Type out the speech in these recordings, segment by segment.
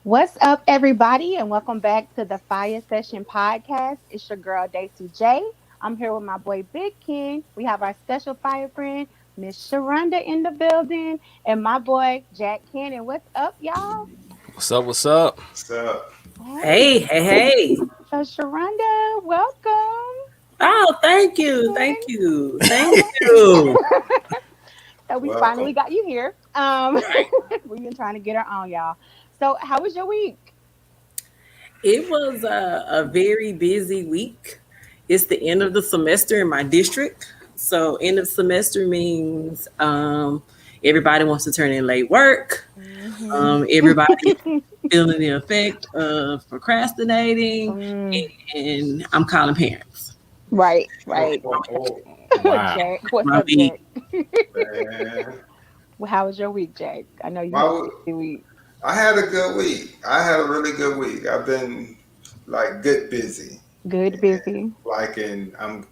What's up, everybody, and welcome back to the Fire Session podcast. It's your girl, Daisy J. I'm here with my boy, Big King. We have our special fire friend, Miss Sharonda, in the building, and my boy, Jack Cannon. What's up, y'all? What's up? What's up? What's up? Hey. Hey, hey, hey. So, Sharonda, welcome. Oh, thank you. Thank King. you. Thank you. So, we finally Welcome. got you here. We've been trying to get her on, y'all. So, how was your week? It was a very busy week. It's the end of the semester in my district. So, end of semester means everybody wants to turn in late work. Hmm. Everybody feeling the effect of procrastinating. Mm, And I'm calling parents. right, Oh, right. oh, oh, Wow. Jack, what's My up, week. Jack? man. Well, how was your week, Jack? I know you My, had w- a busy week. I had a good week. I had a really good week. I've been like good busy. Good, busy. I'm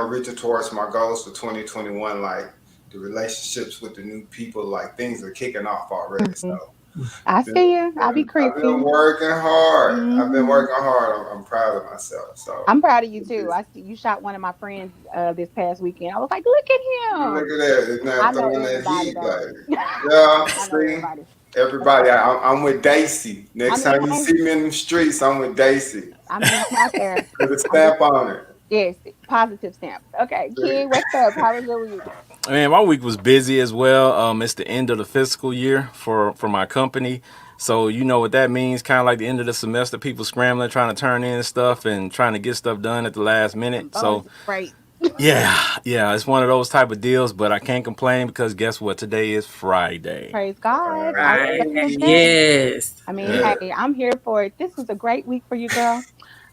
reaching towards my goals for 2021. Like the relationships with the new people, like things are kicking off already. So Hmm. I been, see you. I be I've been creeping. working hard. I've been Hmm. working hard. I'm proud of myself. So I'm proud of you been too. busy. I see you shot one of my friends this past weekend. I was like, look at Look him. at that. It's I not know throwing that everybody heat. though. Like, yeah, I know see? everybody. That's Everybody, right. I'm with Daisy. I Next mean, time you hey, see me in the streets, I'm with Daisy. I'm just not there. Put a I'm just stamp on it. yes, positive stamp. Okay, See? King, what's up? How was your week? Man, my week was busy as well. It's the end of the fiscal year for my company, so you know what that means. Kind of like the end of the semester, people scrambling, trying to turn in stuff and trying to get stuff done at the last minute. Oh, So right. yeah, it's one of those type of deals. But I can't complain because guess what? Today is Friday. Praise God. I Right. Right. second that. Yes. I mean, Yeah. hey, I'm here for it. This was a great week for you, girl.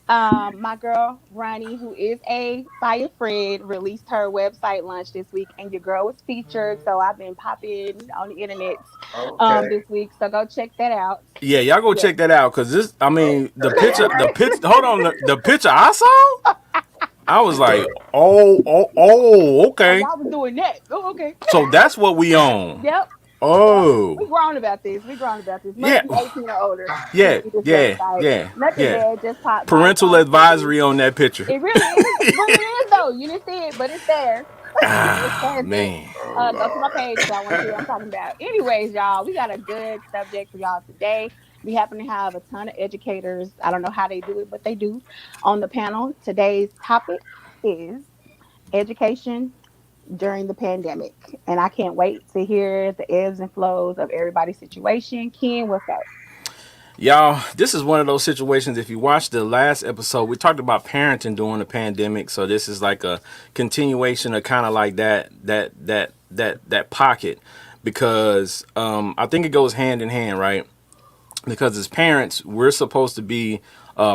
My girl Ronnie, who is a fire friend, released her website launch this week, and your girl was featured. So I've been popping on the internet Okay. this week. So go check that out. Yeah, y'all go Yeah. check that out because this. I mean, the Okay. picture, All the right. pitch. Hold on, the picture I saw. I was like, oh, Oh, okay. y'all was doing that. Oh, okay. So that's what we own. Yep. Yep. We Oh, grown about this. We grown about this. Must yeah, be 18 or older to yeah, see this yeah, website. yeah, Nothing yeah. bad. Just popped by Parental trying to see this. advisory on that picture. It really is. But it is though. You didn't see it, but it's there. It's Ah, perfect. man. Oh, Go to my page if y'all want to see what I'm Lord. talking about. Anyways, y'all, we got a good subject for y'all today. We happen to have a ton of educators. I don't know how they do it, but they do on the panel. Today's topic is education during the pandemic. And I can't wait to hear the ebbs and flows of everybody's situation. Ken, what's up? Y'all, this is one of those situations. If you watched the last episode, we talked about parenting during the pandemic. So this is like a continuation of kind of like that pocket because I think it goes hand in hand, right? Because as parents, we're supposed to be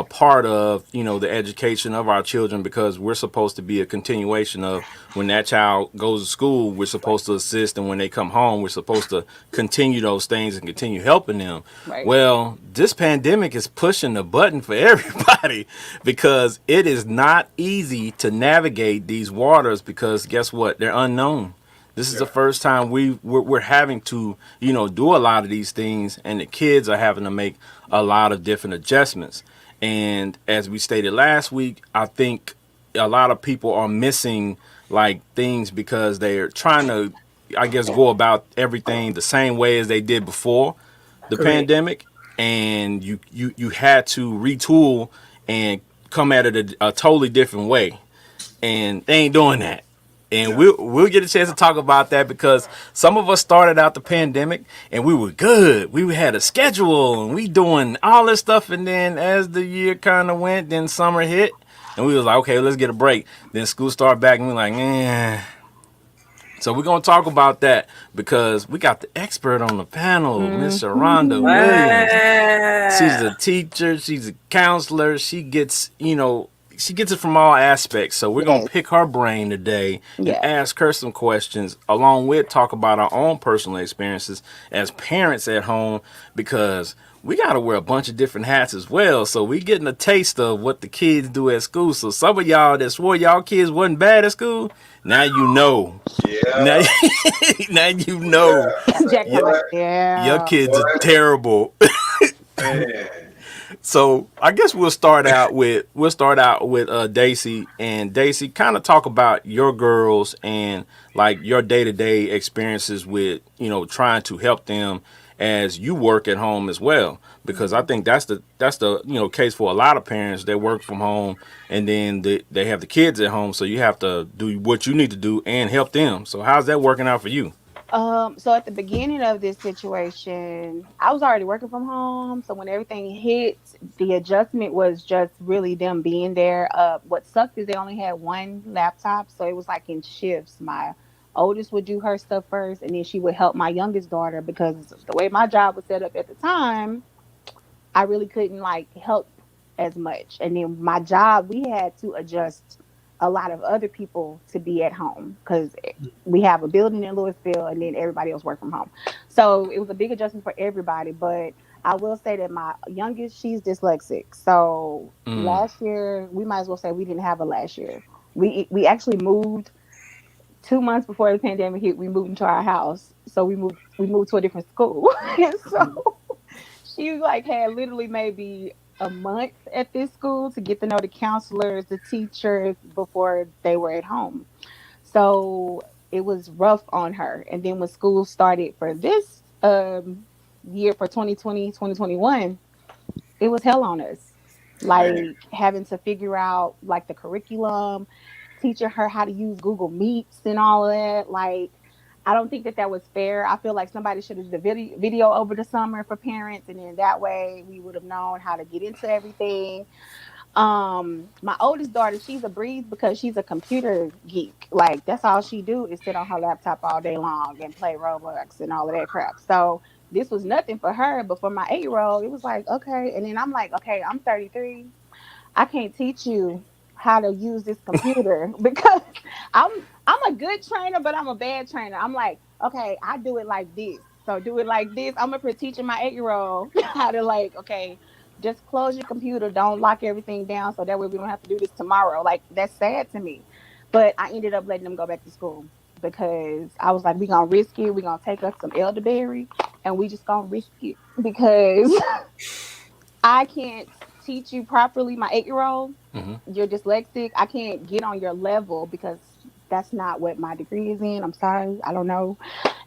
part of the education of our children because we're supposed to be a continuation of when that child goes to school. We're supposed to assist, and when they come home, we're supposed to continue those things and continue helping them. Right. Well, this pandemic is pushing the button for everybody because it is not easy to navigate these waters because guess what? They're unknown. This is Yeah. the first time we're having to do a lot of these things, and the kids are having to make a lot of different adjustments. And as we stated last week, I think a lot of people are missing like things because they're trying to, I guess, go about everything the same way as they did before the Correct. pandemic, and you had to retool and come at it a totally different way, and they ain't doing that. And Yeah. we'll get a chance to talk about that because some of us started out the pandemic and we were good. We had a schedule and we doing all this stuff. And then as the year kind of went, then summer hit and we was like, okay, let's get a break. Then school started back and we like, eh. So we're gonna talk about that because we got the expert on the panel, Miss Sharonda Mhm. Williams. She's a Wow. teacher. She's a counselor. She gets it from all aspects. So we're gonna Yes. pick her brain today and Yes. ask her some questions, along with talk about our own personal experiences as parents at home, because we gotta wear a bunch of different hats as well. So we getting a taste of what the kids do at school. So some of y'all that swore y'all kids wasn't bad at school, now you know. Now, Yeah. now you know Yeah. Say Jack, I'm like, your what? your yeah. kids are What? terrible. Man. So I guess we'll start out with Daisy, and Daisy, kind of talk about your girls and like your day to day experiences with trying to help them as you work at home as well, because I think that's the case for a lot of parents. They work from home, and then they have the kids at home, so you have to do what you need to do and help them. So how's that working out for you? So at the beginning of this situation, I was already working from home. So when everything hit, the adjustment was just really them being there. What sucked is they only had one laptop, so it was like in shifts. My oldest would do her stuff first, and then she would help my youngest daughter because the way my job was set up at the time, I really couldn't like help as much. And then my job, we had to adjust a lot of other people to be at home because we have a building in Louisville and then everybody else work from home. So it was a big adjustment for everybody. But I will say that my youngest, she's dyslexic. So Mm, last year, we might as well say we didn't have a last year. We actually moved 2 months before the pandemic hit. We moved into our house, so we moved to a different school, and so she like had literally maybe a month at this school to get to know the counselors, the teachers before they were at home. So it was rough on her. And then when school started for this year for 2020, 2021, it was hell on us. Man. Like having to figure out like the curriculum, teaching her how to use Google Meets and all of that. Like, I don't think that that was fair. I feel like somebody should have did a video over the summer for parents, and then that way we would have known how to get into everything. My oldest daughter, she's a breeze because she's a computer geek. Like that's all she do is sit on her laptop all day long and play Roblox and all of that crap. So this was nothing for her, but for my 8-year old, it was like okay. And then I'm like, okay, I'm 33. I can't teach you how to use this computer because I'm I'm a good trainer, but I'm a bad trainer. I'm like, okay, I do it like this. So do it like this. I'm up here teaching my 8-year old how to like, okay, just close your computer. Don't lock everything down so that way we don't have to do this tomorrow. Like that's sad to me. But I ended up letting them go back to school because I was like, we gonna risk it. We gonna take us some elderberry and we just gonna risk it because I can't teach you properly. My 8-year old, hmm. you're dyslexic. I can't get on your level because that's not what my degree is in. I'm sorry. I don't know.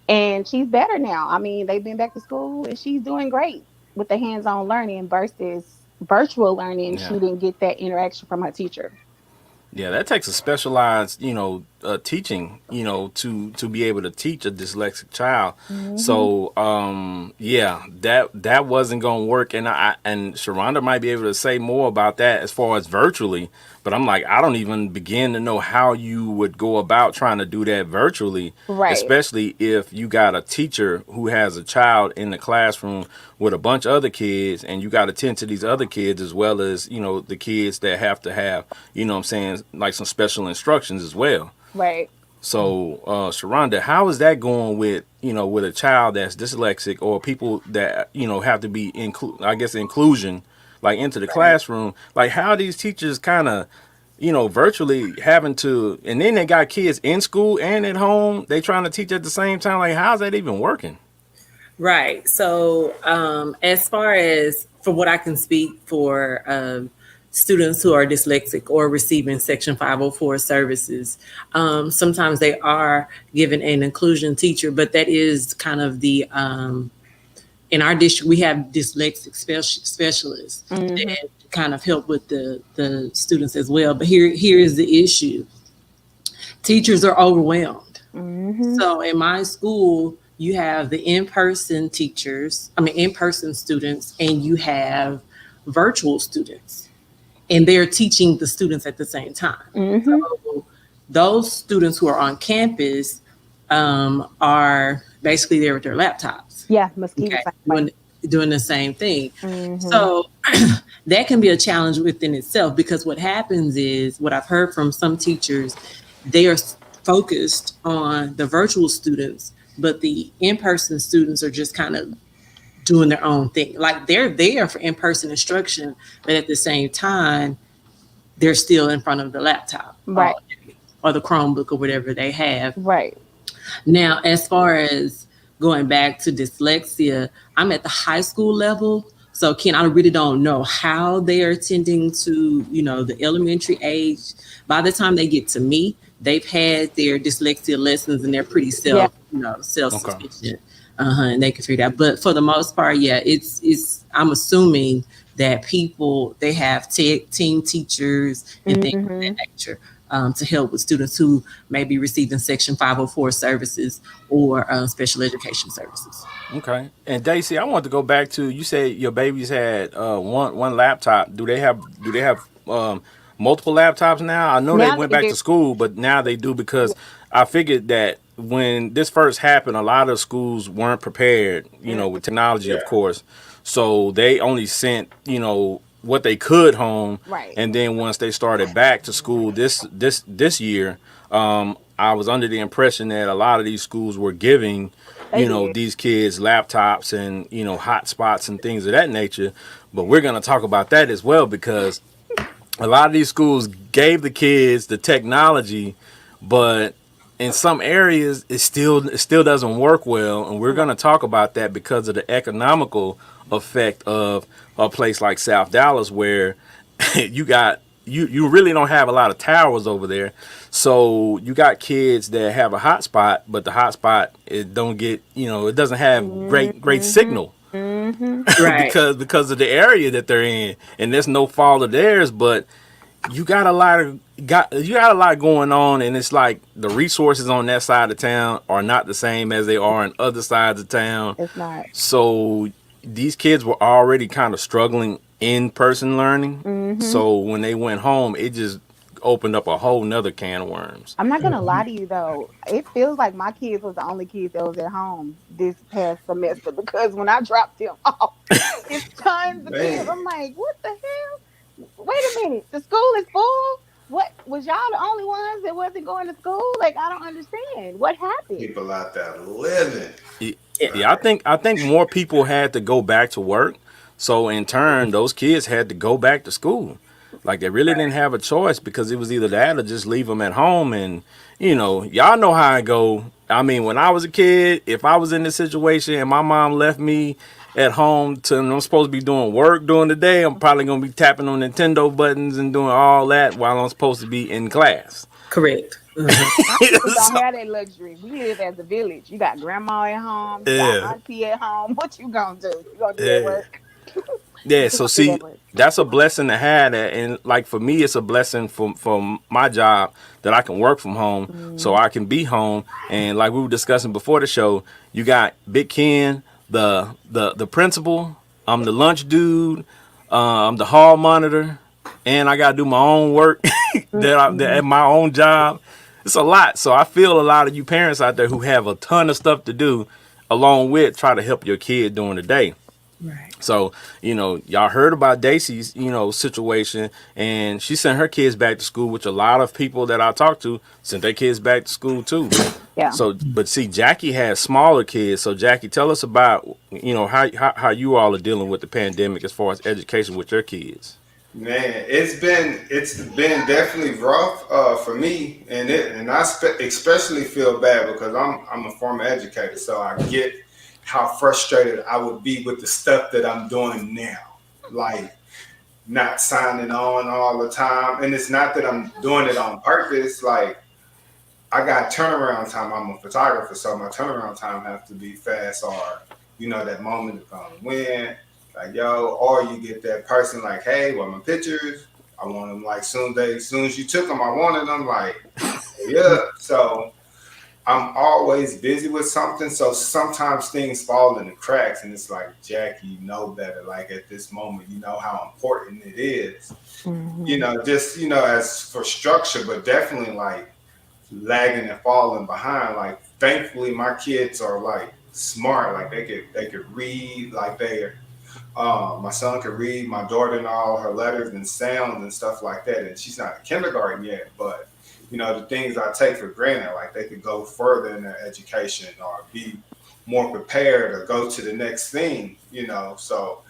And she's better now. I mean, they've been back to school and she's doing great with the hands on learning versus virtual learning. She Yeah. didn't get that interaction from her teacher. Yeah, that takes a specialized, teaching, to be able to teach a dyslexic child. Hmm. So, yeah, that wasn't gonna work, and Sharonda might be able to say more about that as far as virtually. But I'm like, I don't even begin to know how you would go about trying to do that virtually, Right. especially if you got a teacher who has a child in the classroom with a bunch of other kids, and you got to tend to these other kids as well as the kids that have to have what I'm saying, like some special instructions as well. Right. So, Sharonda, how is that going with a child that's dyslexic or people that have to be I guess inclusion, like into the Right. classroom? Like, how are these teachers kind of virtually having to, and then they got kids in school and at home, they trying to teach at the same time. Like, how's that even working? Right. So, as far as for what I can speak for students who are dyslexic or receiving Section 504 services, sometimes they are given an inclusion teacher, but that is kind of in our district, we have dyslexic specialists Hmm. that kind of help with the students as well. But here is the issue: teachers are overwhelmed. Hmm. So in my school, you have the in-person teachers, I mean in-person students, and you have virtual students, and they're teaching the students at the same time. Hmm. So those students who are on campus are basically there with their laptops, Yeah, mosquito okay, same way. doing the same thing. Hmm. So that can be a challenge within itself because what happens is what I've heard from some teachers, they are focused on the virtual students, but the in-person students are just kind of doing their own thing. Like they're there for in-person instruction, but at the same time, they're still in front of the laptop Right. or the Chromebook or whatever they have. Right. Now, as far as going back to dyslexia, I'm at the high school level. So Ken, I really don't know how they are attending to, the elementary age. By the time they get to me, they've had their dyslexia lessons and they're pretty Yeah. self Okay. sufficient. And they can figure it out. But for the most part, yeah, it's I'm assuming that people they have team teachers and things of that Hmm. nature to help with students who may be receiving Section 504 services or special education services. Okay. And Daisy, I want to go back to you said your babies had one laptop. Do they have multiple laptops now? I know they Now went they back do. to school, but now they do because I figured that when this first happened, a lot of schools weren't prepared, with technology, of Yeah. course. So they only sent, what they could home, Right. and then once they started back to school this year, I was under the impression that a lot of these schools were giving They did. these kids laptops and hotspots and things of that nature. But we're going to talk about that as well because a lot of these schools gave the kids the technology, but in some areas it still doesn't work well, and we're Right. going to talk about that because of the economical effect of a place like South Dallas where you really don't have a lot of towers over there. So you got kids that have a hotspot, but the hotspot it don't get it doesn't have great Hmm. signal Hmm. Right. because of the area that they're in, and there's no fault of theirs. But you got a lot going on, and it's like the resources on that side of town are not the same as they are in other sides of town. It's not. So these kids were already kind of struggling in person learning. Hmm. So when they went home, it just opened up a whole nother can of worms. I'm not gonna lie to you though. It feels like my kids was the only kids that was at home this past semester because when I dropped them off, it's tons of kids. Man, I'm like, what the hell? Wait a minute. The school is full. What was y'all the only ones that wasn't going to school? Like I don't understand. What happened? people out there living. Y- Yeah. Yeah, I think more people had to go back to work. So in turn, those kids had to go back to school. Like they really didn't have a choice because it was either that or just leave them at home. And y'all know how I go. I mean, when I was a kid, if I was in this situation and my mom left me at home to and I'm supposed to be doing work during the day, I'm probably gonna be tapping on Nintendo buttons and doing all that while I'm supposed to be in class. Correct. My kids don't So, have that luxury. We live as a village. You got grandma at home. You got yeah, auntie at home. What you gonna do? You gonna do that yeah. work? Yeah, You so gonna do see, that work? that's a blessing to have that, and like for me, it's a blessing for my job that I can work from home, so Mm, I can be home. And like we were discussing before the show, you got Big Ken, the principal. I'm the lunch dude. I'm the hall monitor, and I gotta do my own work that mm. at my own job. It's a lot, so I feel a lot of you parents out there who have a ton of stuff to do, along with try to help your kid during the day. Right. So, y'all heard about Daisy's, situation, and she sent her kids back to school, which a lot of people that I talked to sent their kids back to school too. Yeah. So, but see, Jackie has smaller kids. So, Jackie, tell us about, how you all are dealing with the pandemic as far as education with your kids. Man, it's been definitely rough for me, and especially feel bad because I'm a former educator, so I get how frustrated I would be with the stuff that I'm doing now, like not signing on all the time, and it's not that I'm doing it on purpose. Like I got turnaround time. I'm a photographer, so my turnaround time has to be fast, or that moment is gonna win. Like yo, or you get that person like, hey, well my pictures, I want them like soon as you took them, I wanted them like yeah. So I'm always busy with something, so sometimes things fall in the cracks, and it's like Jackie, you know better. Like at this moment, you know how important it is. Hmm. Just as for structure, but definitely like lagging and falling behind. Like thankfully my kids are like smart. Like they could read. Like my son could read my daughter and all her letters and sounds and stuff like that. And she's not in kindergarten yet, but the things I take for granted, like they could go further in their education or be more prepared or go to the next thing. So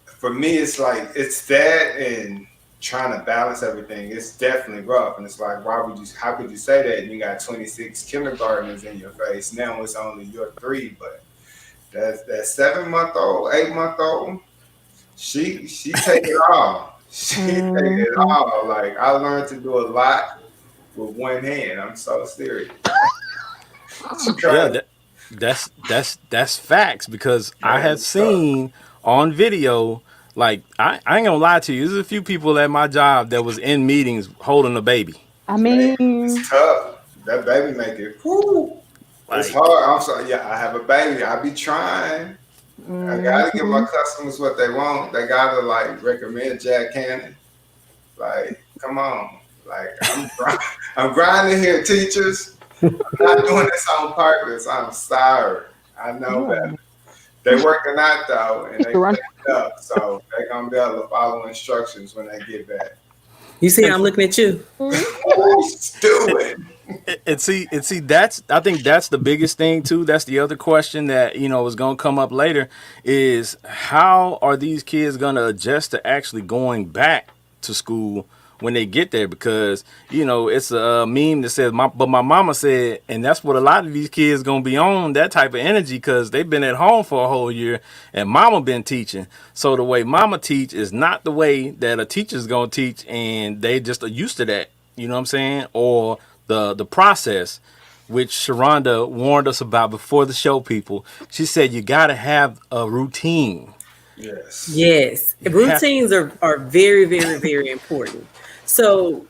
for me, it's like it's that and trying to balance everything. It's definitely rough, and it's like, how could you say that? And you got 26 kindergartners in your face. Now it's only your three, but that 7-month old, 8-month old. She take it all. She take it Mm-hmm. all. Like I learned to do a lot with one hand. I'm so serious. It's Yeah, crazy. that's facts because I have Man, so, seen on video. Like I ain't gonna lie to you. There's a few people at my job that was in meetings holding a baby. I man, it's mean, tough. That baby make it. Whoo, it's Like hard. I'm sorry. Yeah, I have a baby. I be trying. I gotta give my mm-hmm. customers what they want. They gotta like recommend Jack Cannon. Like, come on. Like, I'm grinding here, teachers. I'm not doing this on purpose. I'm sorry. I know better. Yeah. They working out though, and they Run. cleaned up, so they gonna be able to follow instructions when they get back. You see, and I'm looking at you. Do it. and see that's I think that's the biggest thing too. That's the other question that is gonna come up later is how are these kids gonna adjust to actually going back to school when they get there because it's a meme that says my mama said, and that's what a lot of these kids gonna be on, that type of energy, because they've been at home for a whole year and mama been teaching. So the way mama teach is not the way that a teacher's gonna teach, and they just are used to that, you know what I'm saying, or the process, which Sharonda warned us about before the show. People, she said you got to have a routine. Yes. Yes, You have routines are very, very, very important. So,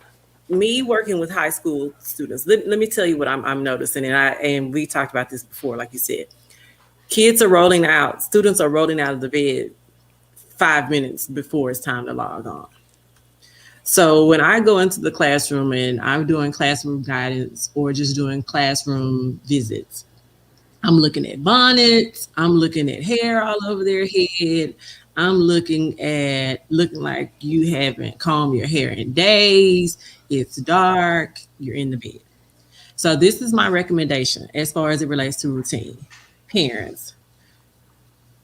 me working with high school students, let me tell you what I'm noticing, and we talked about this before, like you said, kids are rolling out, students are rolling out of the bed 5 minutes before it's time to log on. So when I go into the classroom and I'm doing classroom guidance or just doing classroom visits, I'm looking at bonnets. I'm looking at hair all over their head. I'm looking like you haven't combed your hair in days. It's dark. You're in the bed. So this is my recommendation as far as it relates to routine. Parents,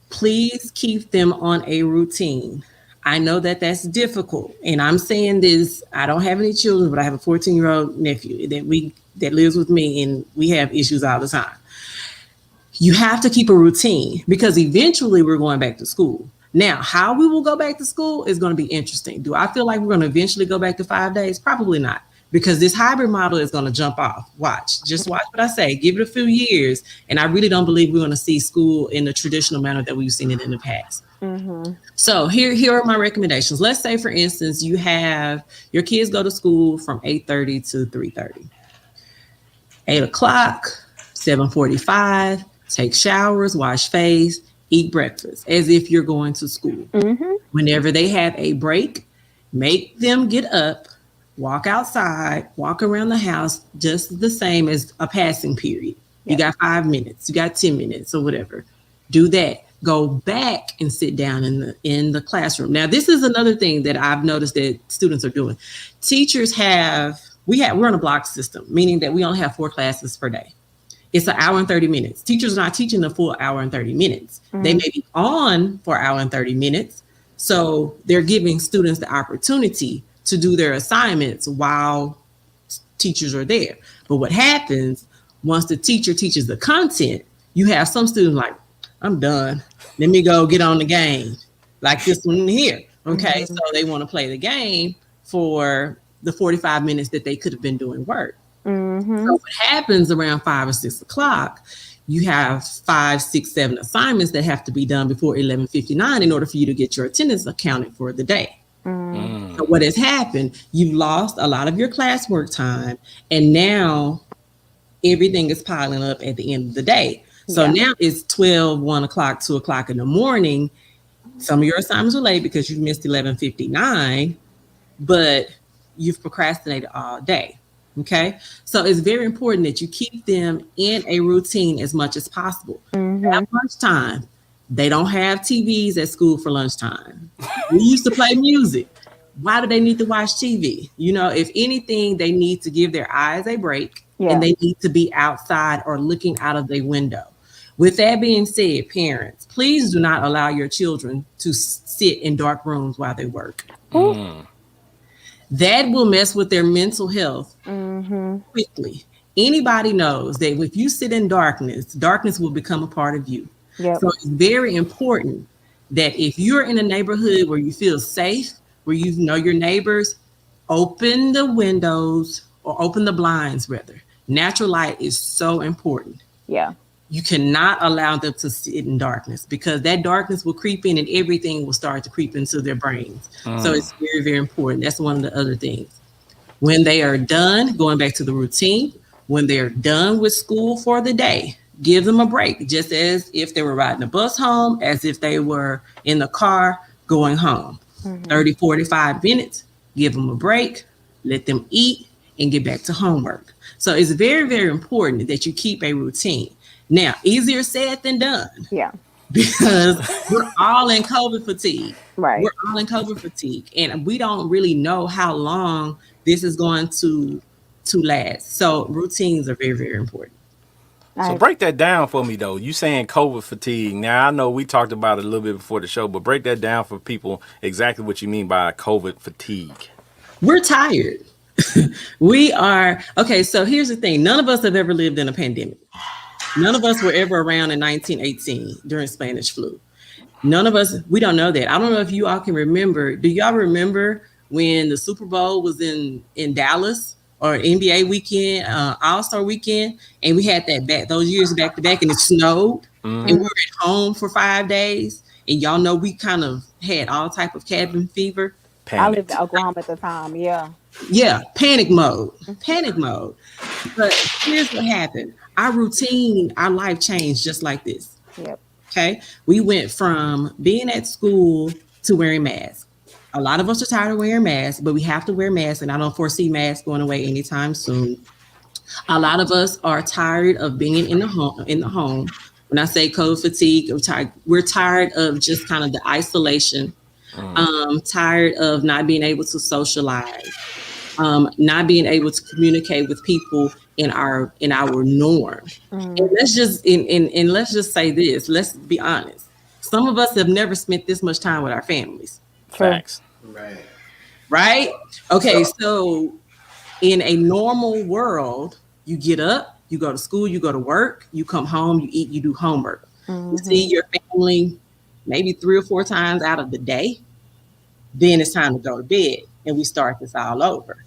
please keep them on a routine. I know that that's difficult, and I'm saying this. I don't have any children, but I have a 14-year-old nephew that lives with me, and we have issues all the time. You have to keep a routine because eventually we're going back to school. Now, how we will go back to school is going to be interesting. Do I feel like we're going to eventually go back to 5 days? Probably not, because this hybrid model is going to jump off. Just watch what I say. Give it a few years, and I really don't believe we're going to see school in the traditional manner that we've seen it in the past. Mm-hmm. So here are my recommendations. Let's say, for instance, you have your kids go to school from 8:30 to 3:30. 8 o'clock, 7:45. Take showers, wash face, eat breakfast as if you're going to school. Mm-hmm. Whenever they have a break, make them get up, walk outside, walk around the house, just the same as a passing period. You Yep. got 5 minutes, you got 10 minutes, or whatever. Do that. Go back and sit down in the classroom. Now, this is another thing that I've noticed that students are doing. Teachers we're on a block system, meaning that we only have 4 classes per day. It's an hour and 30 minutes. Teachers are not teaching the full hour and 30 minutes. They Mm-hmm. may be on for an hour and 30 minutes. So they're giving students the opportunity to do their assignments while teachers are there. But what happens once the teacher teaches the content, you have some students like, I'm done. Let me go get on the game. Like this one here. Okay. So Mm-hmm. they want to play the game for the 45 minutes that they could have been doing work. So Mm-hmm. what happens around 5 or 6 o'clock, you have 5, 6, 7 assignments that have to be done before 11:59 in order for you to get your attendance accounted for the day. Mm-hmm. So what has happened? You've lost a lot of your classwork time, and now everything is piling up at the end of the day. So Yeah. now it's 12, 1 o'clock, 2 o'clock in the morning. Some of your assignments are late because you missed 11:59, but you've procrastinated all day. Okay. So it's very important that you keep them in a routine as much as possible. At Mm-hmm. lunchtime, they don't have TVs at school for lunchtime. We used to play music. Why do they need to watch TV? If anything, they need to give their eyes a break and Yeah. they need to be outside or looking out of the window. With that being said, parents, please do not allow your children to sit in dark rooms while they work. Ooh. That will mess with their mental health Mm-hmm. quickly. Anybody knows that if you sit in darkness, darkness will become a part of you. Yep. So it's very important that if you're in a neighborhood where you feel safe, where you know your neighbors, open the windows or open the blinds rather. Natural light is so important. Yeah. You cannot allow them to sit in darkness because that darkness will creep in and everything will start to creep into their brains. So it's very, very important. That's one of the other things. When they are done, going back to the routine, when they're done with school for the day, give them a break, just as if they were riding a bus home, as if they were in the car going home. Mm-hmm. 30, 45 minutes, give them a break, let them eat, and get back to homework. So it's very, very important that you keep a routine. Now, easier said than done Yeah. because we're all in COVID fatigue. Right. We're all in COVID fatigue, and we don't really know how long this is going to last. So routines are very, very important. So I break that down for me though. You saying COVID fatigue. Now I know we talked about it a little bit before the show, but break that down for people exactly what you mean by COVID fatigue. We're tired. We are okay. So here's the thing: none of us have ever lived in a pandemic. None of us were ever around in 1918 during Spanish flu. None of us, we don't know that. I don't know if you all can remember. Do y'all remember when the Super Bowl was in Dallas or NBA weekend, All-Star weekend, and we had that back those years back to back, and it snowed, and we were at home for 5 days, and y'all know we kind of had all type of cabin fever. I lived in Panicked. Oklahoma at the time. Yeah. Yeah, panic mode, panic mode. But here's what happened: our routine, our life changed just like this. Yep. Okay. We went from being at school to wearing masks. A lot of us are tired of wearing masks, but we have to wear masks, and I don't foresee masks going away anytime soon. A lot of us are tired of being in the home. In the home, when I say COVID fatigue, we're tired of just kind of the isolation. Tired of not being able to socialize, not being able to communicate with people in our norm. And Mm-hmm. let's just say this. Let's be honest. Some of us have never spent this much time with our families, True. Facts. Man. right? Okay, So so in a normal world, you get up, you go to school, you go to work, you come home, you eat, you do homework. You see Mm-hmm. your family maybe 3 or 4 times out of the day. Then it's time to go to bed and we start this all over.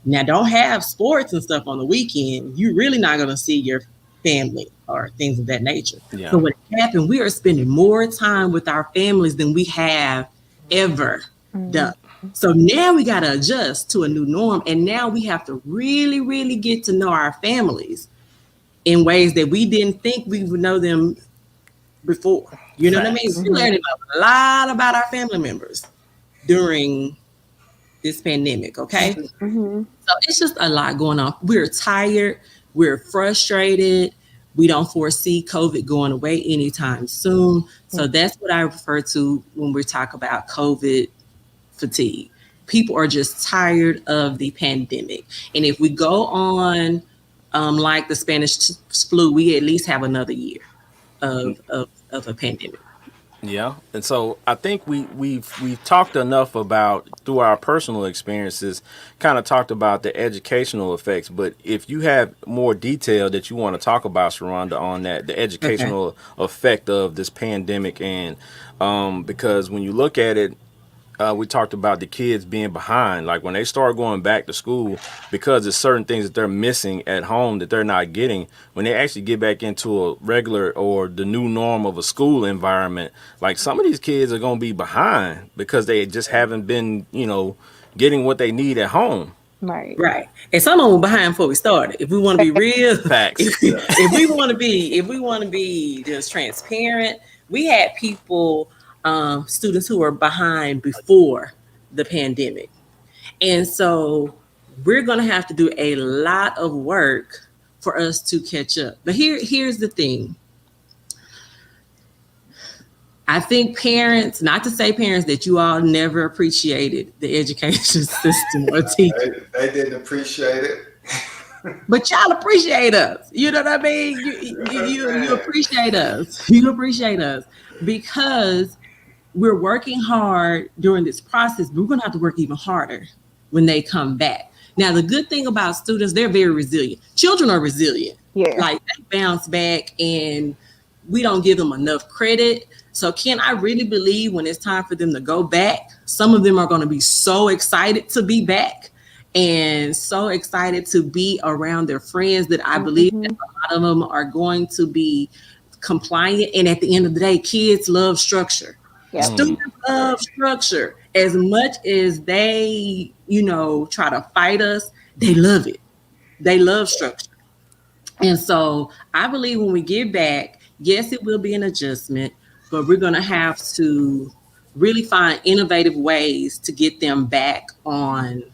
Now, don't have sports and stuff on the weekend. You're really not going to see your family or things of that nature. So Yeah. what happened, we are spending more time with our families than we have ever Mm-hmm. done. So now we got to adjust to a new norm. And now we have to really, really get to know our families in ways that we didn't think we would know them before. You know what I mean? Facts. We Mm-hmm. learned a lot about our family members during this pandemic, okay? Mm-hmm. So it's just a lot going on. We're tired, we're frustrated. We don't foresee COVID going away anytime soon. So that's what I refer to when we talk about COVID fatigue. People are just tired of the pandemic. And if we go on like the Spanish flu, we at least have another year of a pandemic. Yeah, and so I think we've talked enough about through our personal experiences, kind of talked about the educational effects. But if you have more detail that you want to talk about, Sharonda, on that, the Okay. educational effect of this pandemic, and because when you look at it, we talked about the kids being behind. Like when they start going back to school, because there's certain things that they're missing at home that they're not getting. When they actually get back into a regular or the new norm of a school environment, like some of these kids are going to be behind because they just haven't been, getting what they need at home. Right. Right. And some of them were behind before we started. If we want to be real, Facts. if we want to be just transparent, we had people, students who were behind before the pandemic. And so we're gonna have to do a lot of work for us to catch up. But here's the thing. I think parents, not to say parents that you all never appreciated the education system or teaching. they didn't appreciate it. But y'all appreciate us. You know what I mean? You Man. appreciate us. You appreciate us because we're working hard during this process. But we're going to have to work even harder when they come back. Now, the good thing about students, they're very resilient. Children are resilient. Yeah. Like they bounce back and we don't give them enough credit. So can I really believe when it's time for them to go back, some of them are going to be so excited to be back and so excited to be around their friends that I believe that Mm-hmm. a lot of them are going to be compliant. And at the end of the day, kids love structure. Yep. Mm, Students love structure. As much as they, try to fight us, they love it. They love structure. And so I believe when we get back, yes, it will be an adjustment, but we're going to have to really find innovative ways to get them back on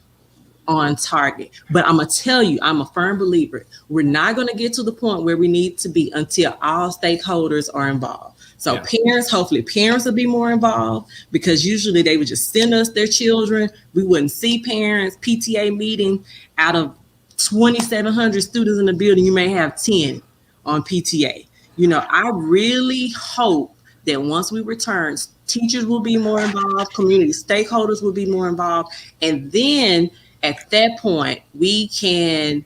target. But I'm gonna tell you, I'm a firm believer. We're not gonna get to the point where we need to be until all stakeholders are involved. So yeah. parents, hopefully parents will be more involved because usually they would just send us their children. We wouldn't see parents. PTA meeting out of 2,700 students in the building, you may have 10 on PTA. I really hope that once we return, teachers will be more involved, community stakeholders will be more involved, and then at that point, we can,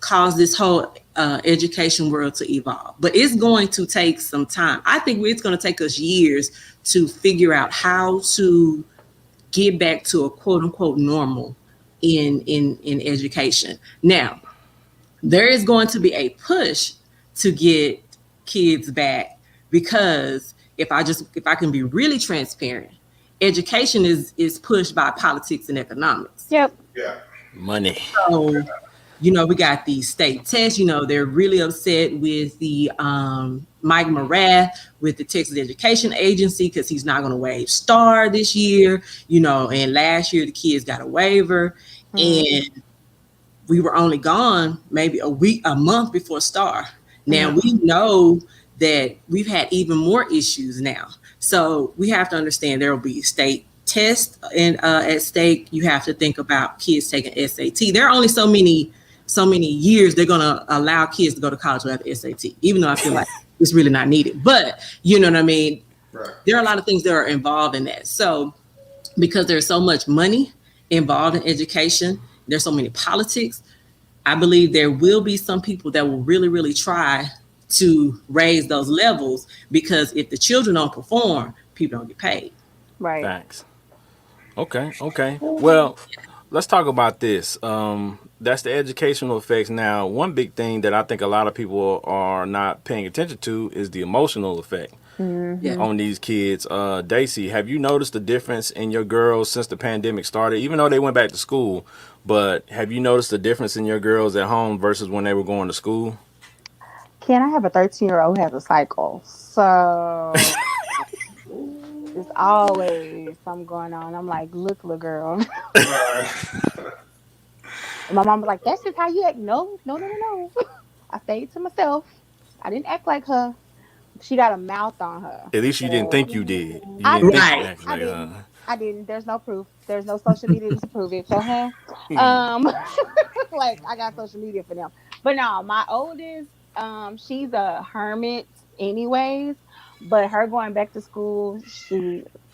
cause this whole education world to evolve. But it's going to take some time. I think it's going to take us years to figure out how to get back to a quote unquote normal in education. Now, there is going to be a push to get kids back because if I can be really transparent, education is pushed by politics and economics. Yep. Yeah. Money. So, we got these state tests. They're really upset with the Mike Morath with the Texas Education Agency because he's not going to waive STAR this year. And last year the kids got a waiver, Mm-hmm. and we were only gone maybe a month before STAR. Now we know that we've had even more issues now. So we have to understand there will be state tests at stake. You have to think about kids taking SAT. There are only so many years they're going to allow kids to go to college without the SAT, even though I feel like it's really not needed. But you know what I mean? Right. There are a lot of things that are involved in that. So because there's so much money involved in education, there's so many politics, I believe there will be some people that will really, really try to raise those levels because if the children don't perform, people don't get paid. Right. Facts. Okay. Okay. Well, let's talk about this. That's the educational effects. Now, one big thing that I think a lot of people are not paying attention to is the emotional effect Yeah. Mm-hmm. on these kids. Daisy, have you noticed the difference in your girls since the pandemic started? Even though they went back to school, but have you noticed the difference in your girls at home versus when they were going to school? Can I have a 13-year-old who has a cycle? So it's always something going on. I'm like, look, little girl. Right. And my mom was like, that's just how you act. No, no, no, no, no. I stayed to myself. I didn't act like her. She got a mouth on her. At least you didn't So think you did. You I didn't think didn't. you Right. acted I like didn't. I didn't. There's no proof. There's no social media to prove it. So, huh? Um, like I got social media for them. But no, my oldest, she's a hermit, anyways. But her going back to school,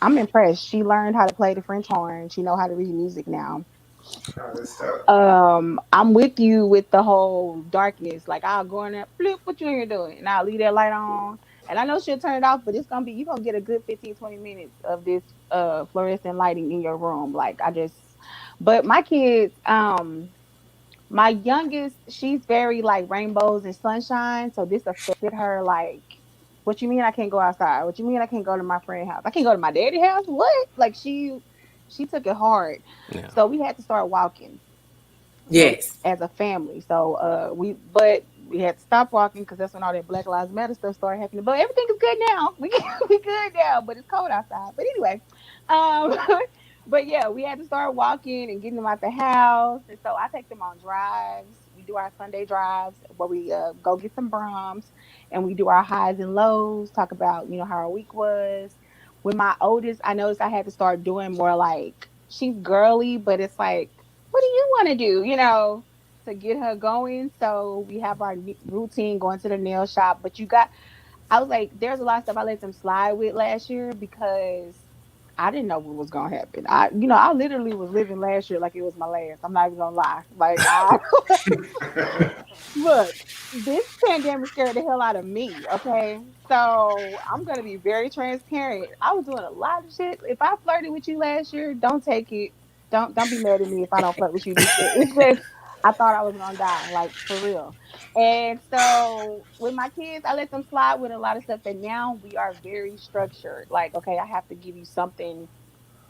I'm impressed. She learned how to play the French horn. She know how to read music now. Oh, that's tough. I'm with you with the whole darkness. Like I'll go in there, flip, what you in here doing? And I'll leave that light on. And I know she'll turn it off, but it's gonna be, you're gonna get a good 15, 20 minutes of this fluorescent lighting in your room. Like I just, but my kids, my youngest, she's very like rainbows and sunshine. So this affected her like, what you mean I can't go outside? What you mean I can't go to my friend's house? I can't go to my daddy's house? What? Like she took it hard. yeah. So we had to start walking. So Yes. as a family, so we had to stop walking because that's when all that Black Lives Matter stuff started happening. But everything is good now. We good now, but it's cold outside. But anyway, um, but yeah, we had to start walking and getting them out the house. And so I take them on drives. We do our Sunday drives where we go get some Brahms and we do our highs and lows. Talk about how our week was. With my oldest, I noticed I had to start doing more like she's girly, but it's like what do you want to do, to get her going? So we have our routine going to the nail shop. But I was like, there's a lot of stuff I let them slide with last year because I didn't know what was going to happen. I literally was living last year like it was my last. I'm not even going to lie. Like, look. this pandemic scared the hell out of me. Okay, so I'm gonna be very transparent. I was doing a lot of shit. If I flirted with you last year, don't take it. Don't be mad at me if I don't flirt with you this year. It's just I thought I was gonna die, like for real. And so with my kids, I let them slide with a lot of stuff. And now we are very structured. Like, okay, I have to give you something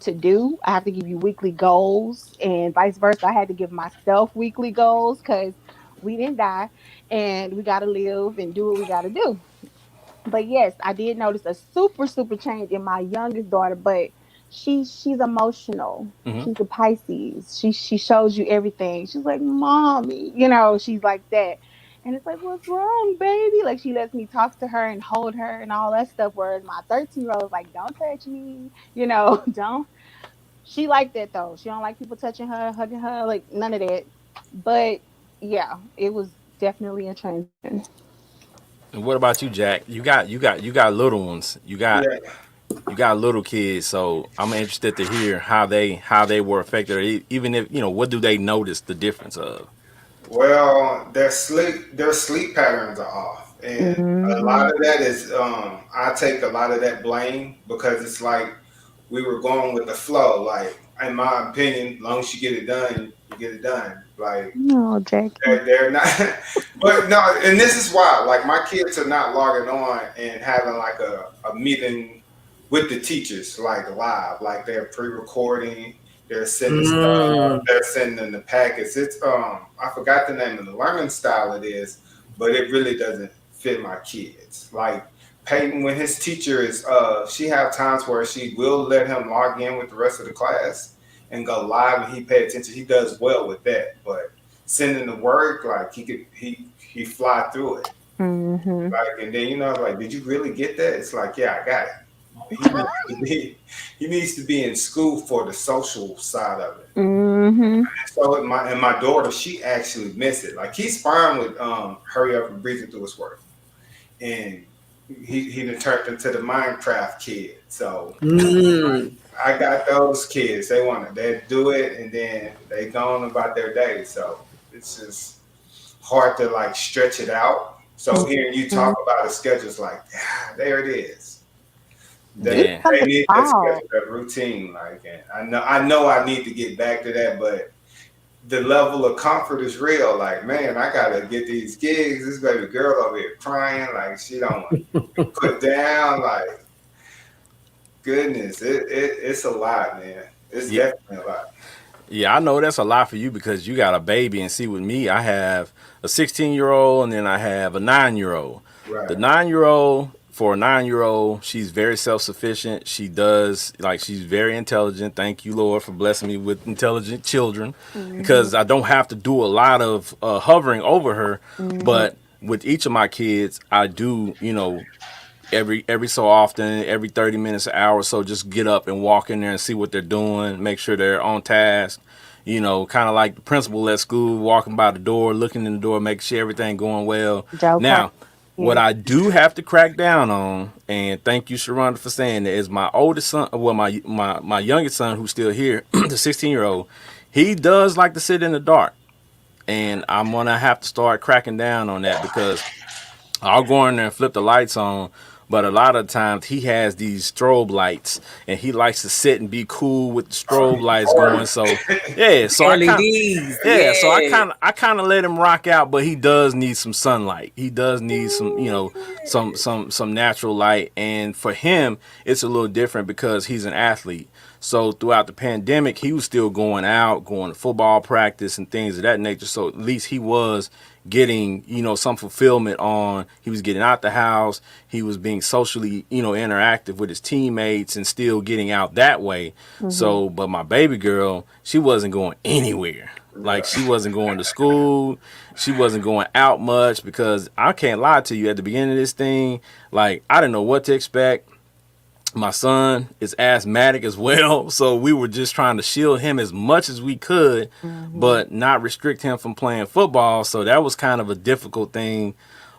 to do. I have to give you weekly goals and vice versa. I had to give myself weekly goals because we didn't die and we got to live and do what we got to do. But yes, I did notice a super change in my youngest daughter, but she's emotional. Hmm. She's a Pisces. She shows you everything. She's like, "Mommy," she's like that. And it's like, "What's wrong, baby?" Like she lets me talk to her and hold her and all that stuff. Whereas my 13-year-old is like, "Don't touch me," don't. She like that though. She don't like people touching her, hugging her, like none of that. But yeah, it was definitely a transition. And what about you, Jack? You got little ones. Yeah. You got little kids, so I'm interested to hear how they were affected, or even if what do they notice the difference of? Well, their sleep patterns are off, and a lot Hmm. of that is I take a lot of that blame because it's like we were going with the flow. Like in my opinion, as long as you get it done, you get it done. Like No, Jackie. they're not, but no, and this is why. Like my kids are not logging on and having like a meeting with the teachers like live. Like they're pre-recording. They're sending stuff. Mm. They're sending the packets. It's I forgot the name of the learning style it is, but it really doesn't fit my kids. Like Peyton, when his teacher is she have times where she will let him log in with the rest of the class and go live and he pay attention. He does well with that, but sending the work, like he fly through it. Hmm. Like and then like, did you really get that? It's like, yeah, I got it. He needs to be he needs to be in school for the social side of it. Hmm. So my daughter, she actually missed it. Like he's fine with hurry up and breathing through his work. And he done turned into the Minecraft kid. So Mm. I got those kids. They do it and then they go on about their day. So it's just hard to like stretch it out. So hearing you talk about a schedule is like, there it is. It's Yeah. They something need that small. schedule, that routine. Like, and I know I need to get back to that, but the level of comfort is real. Like, man, I gotta get these gigs. This baby girl over here crying, like she don't want to be put down. Like, goodness, it's a lot, man. It's Yeah. definitely a lot. Yeah, I know that's a lot for you because you got a baby, and see, with me, I have a 16-year-old, and then I have a 9-year-old. The Right. 9-year-old, for a 9-year-old, she's very self-sufficient. She does, like, she's very intelligent. Thank you, Lord, for blessing me with intelligent children, Hmm. because I don't have to do a lot of hovering over her. Hmm. But with each of my kids, I do, every so often, every 30 minutes, an hour or so, just get up and walk in there and see what they're doing, make sure they're on task. Kind of like the principal at school, walking by the door, looking in the door, making sure everything going well. Joker. Now, what Yeah. I do have to crack down on, and thank you, Sharonda, for saying that, is my oldest son, well, my youngest son, who's still here, the 16-year-old, he does like to sit in the dark. And I'm going to have to start cracking down on that, because I'll go in there and flip the lights on, but a lot of times he has these strobe lights, and he likes to sit and be cool with the Oh, strobe he's lights going. bored. So yeah, so I kind of LEDs, yeah, so I yeah. kind of I kind of let him rock out, but he does need some sunlight. He does need some, some natural light, and for him, it's a little different because he's an athlete. So throughout the pandemic, he was still going out, going to football practice and things of that nature. So at least he was getting, some fulfillment on. He was getting out the house. He was being socially, interactive with his teammates and still getting out that way. Hmm. So, but my baby girl, she wasn't going anywhere. Like, she Right. wasn't going to school. She wasn't going out much, because I can't lie to you, at the beginning of this thing, like, I didn't know what to expect. My son is asthmatic as well, so we were just trying to shield him as much as we could, Hmm. but not restrict him from playing football. So that was kind of a difficult thing.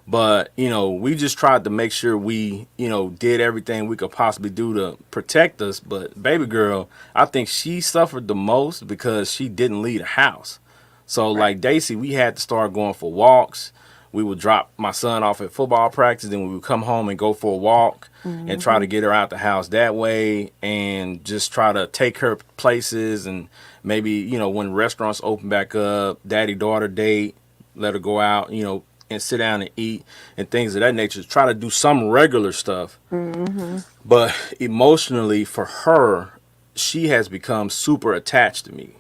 But we just tried to make sure we did everything we could possibly do to protect us. But baby girl, I think she suffered the most because she didn't leave the house. So Right. like Daisy, we had to start going for walks. we would drop my son off at football practice, then we would come home and go for a walk and try Mm-hmm. to get her out the house that way, and just try to take her places. And maybe, when restaurants open back up, daddy daughter date, let her go out, and sit down and eat and things of that nature. Try to do some regular stuff. Mm-hmm. But emotionally, for her, she has become super attached to me,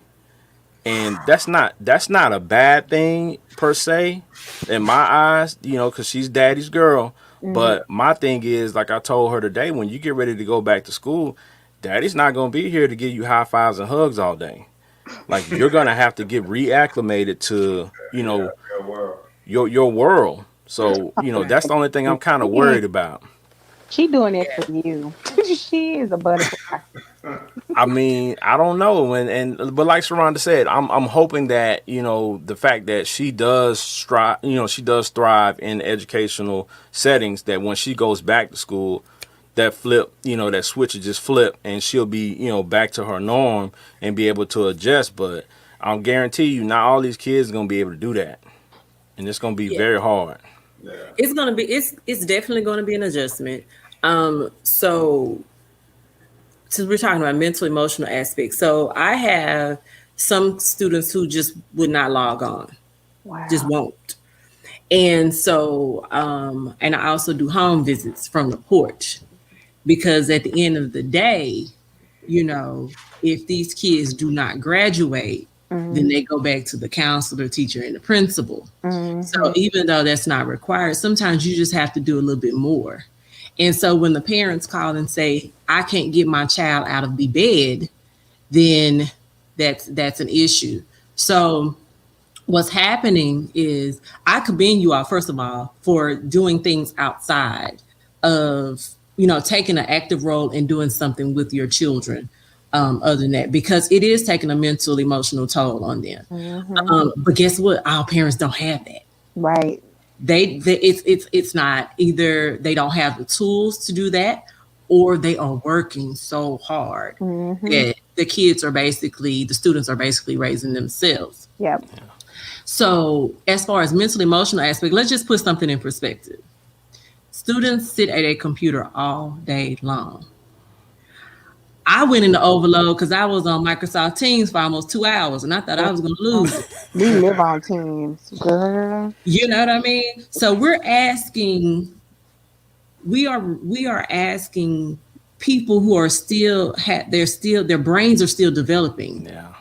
and that's not a bad thing per se in my eyes, because she's daddy's girl. Mm-hmm. But my thing is, like I told her today, when you get ready to go back to school, daddy's not going to be here to give you high fives and hugs all day. Like, you're going to have to get reacclimated to, Yeah, real world. your world. So, that's the only thing I'm kind of Yeah, worried about. she doing it for you. She is a butterfly. I mean, I don't know, and but like Sharonda said, I'm hoping that, the fact that she does strive, she does thrive in educational settings, that when she goes back to school, that flip, that switch will just flip, and she'll be, back to her norm and be able to adjust. But I'll guarantee you, not all these kids are gonna be able to do that, and it's gonna be Yeah. very hard. Yeah. It's gonna be it's definitely gonna be an adjustment. So since we're talking about mental emotional aspects, so I have some students who just would not log on, just Wow. won't. And so and I also do home visits from the porch, because at the end of the day, if these kids do not graduate, then Mm-hmm. they go back to the counselor, teacher, and the principal. Mm-hmm. So even though that's not required, sometimes you just have to do a little bit more. And so when the parents call and say, I can't get my child out of the bed, then that's an issue. So what's happening is, I commend you all, first of all, for doing things outside of, taking an active role in doing something with your children. Other than that, because it is taking a mental, emotional toll on them. Mm-hmm. But guess what? Our parents don't have that. Right. It's not, either they don't have the tools to do that, or they are working so hard Mm-hmm. that the students are basically raising themselves. Yep. So as far as mental emotional aspect, let's just put something in perspective. Students sit at a computer all day long. I went into overload because I was on Microsoft Teams for almost 2 hours, and I thought I was going to lose it. We live on teams, girl. You know what I mean? So we are asking people who are their brains are still developing, Yeah.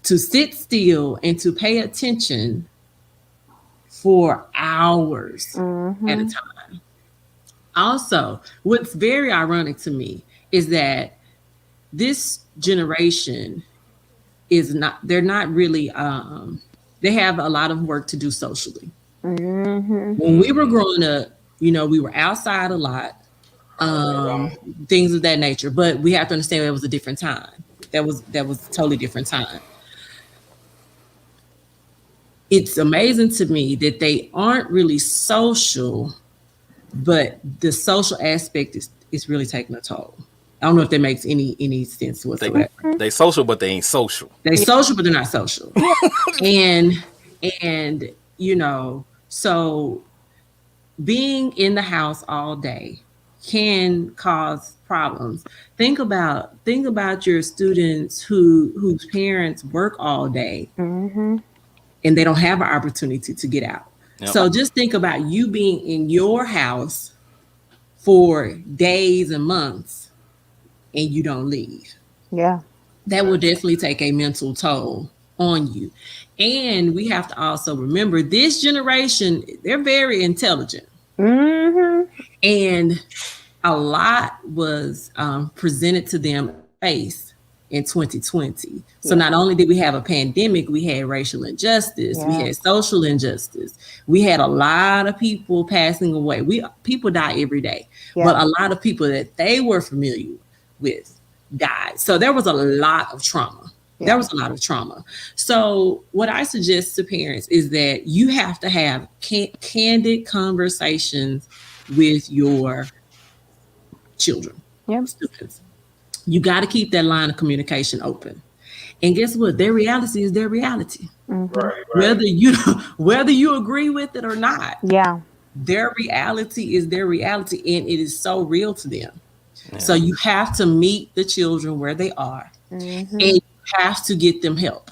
to sit still and to pay attention for hours at a Mm-hmm. time. Also, what's very ironic to me is that this generation they're not really, they have a lot of work to do socially. Mm-hmm. When we were growing up, we were outside a lot, All day long. things of that nature. But we have to understand it was a different time. That was a totally different time. It's amazing to me that they aren't really social, but the social aspect is really taking a toll. I don't know if that makes any sense They whatsoever. they social, but they ain't social. They Yeah. social, but they're not social. Yeah. And so being in the house all day can cause problems. Think about your students whose parents work all day, Mm-hmm. and they don't have an opportunity to get out. Yep. So just think about you being in your house for days and months, and you don't leave. Yeah. That will definitely take a mental toll on you. And we have to also remember, this generation, they're very intelligent. Mm-hmm. And a lot was presented to them face in 2020. So Yeah. not only did we have a pandemic, we had racial injustice, we Yeah. had social injustice, we had a lot of people passing away. People die every day, but Yeah. a lot of people that they were familiar with died. So there was a lot of trauma. There Yeah. was a lot of trauma. So what I suggest to parents is that you have to have candid conversations with your children, Yep. students. You got to keep that line of communication open. And guess what? Their reality is their reality. Mhm. Right, right. Whether you whether you agree with it or not, Yeah. their reality is their reality, and it is so real to them. So Yeah. you have to meet the children where they are, and Mhm. you have to get them help.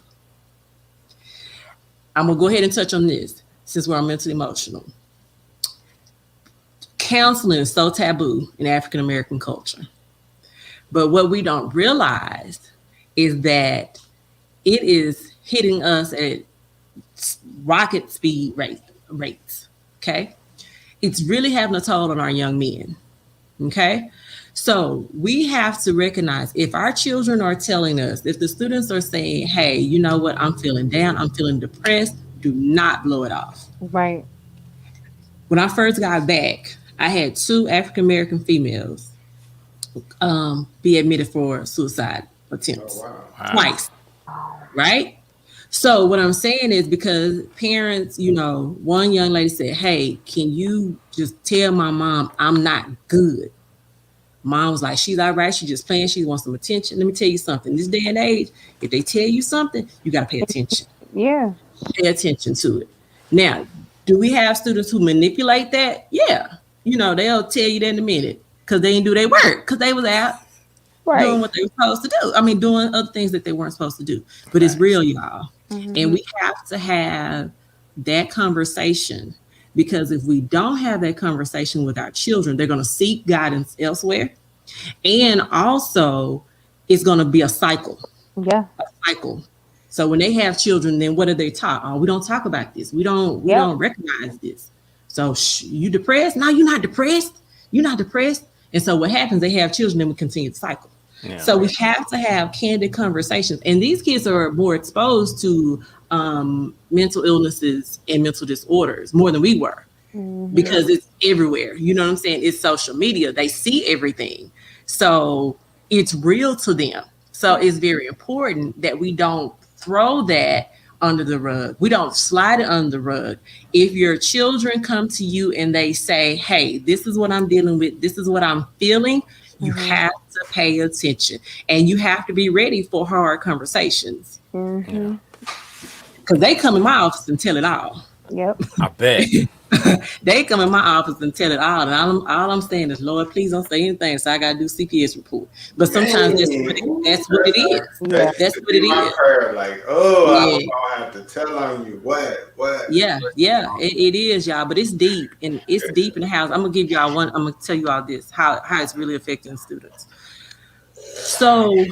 I'm gonna go ahead and touch on this since we're on mental emotional. Counseling is so taboo in African American culture. But what we don't realize is that it is hitting us at rocket speed rates. Okay. It's really having a toll on our young men. Okay. So we have to recognize if our children are telling us, if the students are saying, hey, you know what, I'm feeling down, I'm feeling depressed, do not blow it off. Right. When I first got back, I had two African American females be admitted for suicide Oh attempts wow. Wow. twice, right? So what I'm saying is because parents, one young lady said, "Hey, can you just tell my mom I'm not good?" Mom was like, "She's all right. She's just playing. She wants some attention." Let me tell you something. This day and age, if they tell you something, you got to pay attention. Yeah. Pay attention to it. Now, do we have students who manipulate that? Yeah. They'll tell you that in a minute because they didn't do their work because they was out doing Right. what they were supposed to do. I mean, doing other things that they weren't supposed to do. But it's real, Facts. y'all. And Mhm. we have to have that conversation because if we don't have that conversation with our children, they're going to seek guidance elsewhere. And also, it's going to be a cycle, Yeah. cycle. So when they have children, then what are they taught? Oh, we don't talk about this. We don't Yep. recognize this. So you depressed? No, you're not depressed. You're not depressed. And so what happens? They have children, and we continue the cycle. Yeah. So we have to have candid conversations, and these kids are more exposed to mental illnesses and mental disorders more than we were Mhm. because it's everywhere. You know what I'm saying? It's social media. They see everything. So it's real to them. So it's very important that we don't throw that under the rug. We don't slide it under the rug. If your children come to you and they say, hey, this is what I'm dealing with, this is what I'm feeling, you Mhm. have to pay attention and you have to be ready for hard conversations Yeah. Mhm. because they come in my office and tell it all. Yep. I bet. They come in my office and tell it all, and all I'm saying is, Lord, please don't say anything. So I got to do CPS report. But sometimes Dang. that's what it is. Yeah. That used That's to what be it my is. prayer. Like, oh, I hope Yeah, I don't have to tell on you. yeah, yeah. It is, y'all. But it's deep, and it's deep in the house. I'm gonna give y'all one. I'm gonna tell you all this how it's really affecting students. So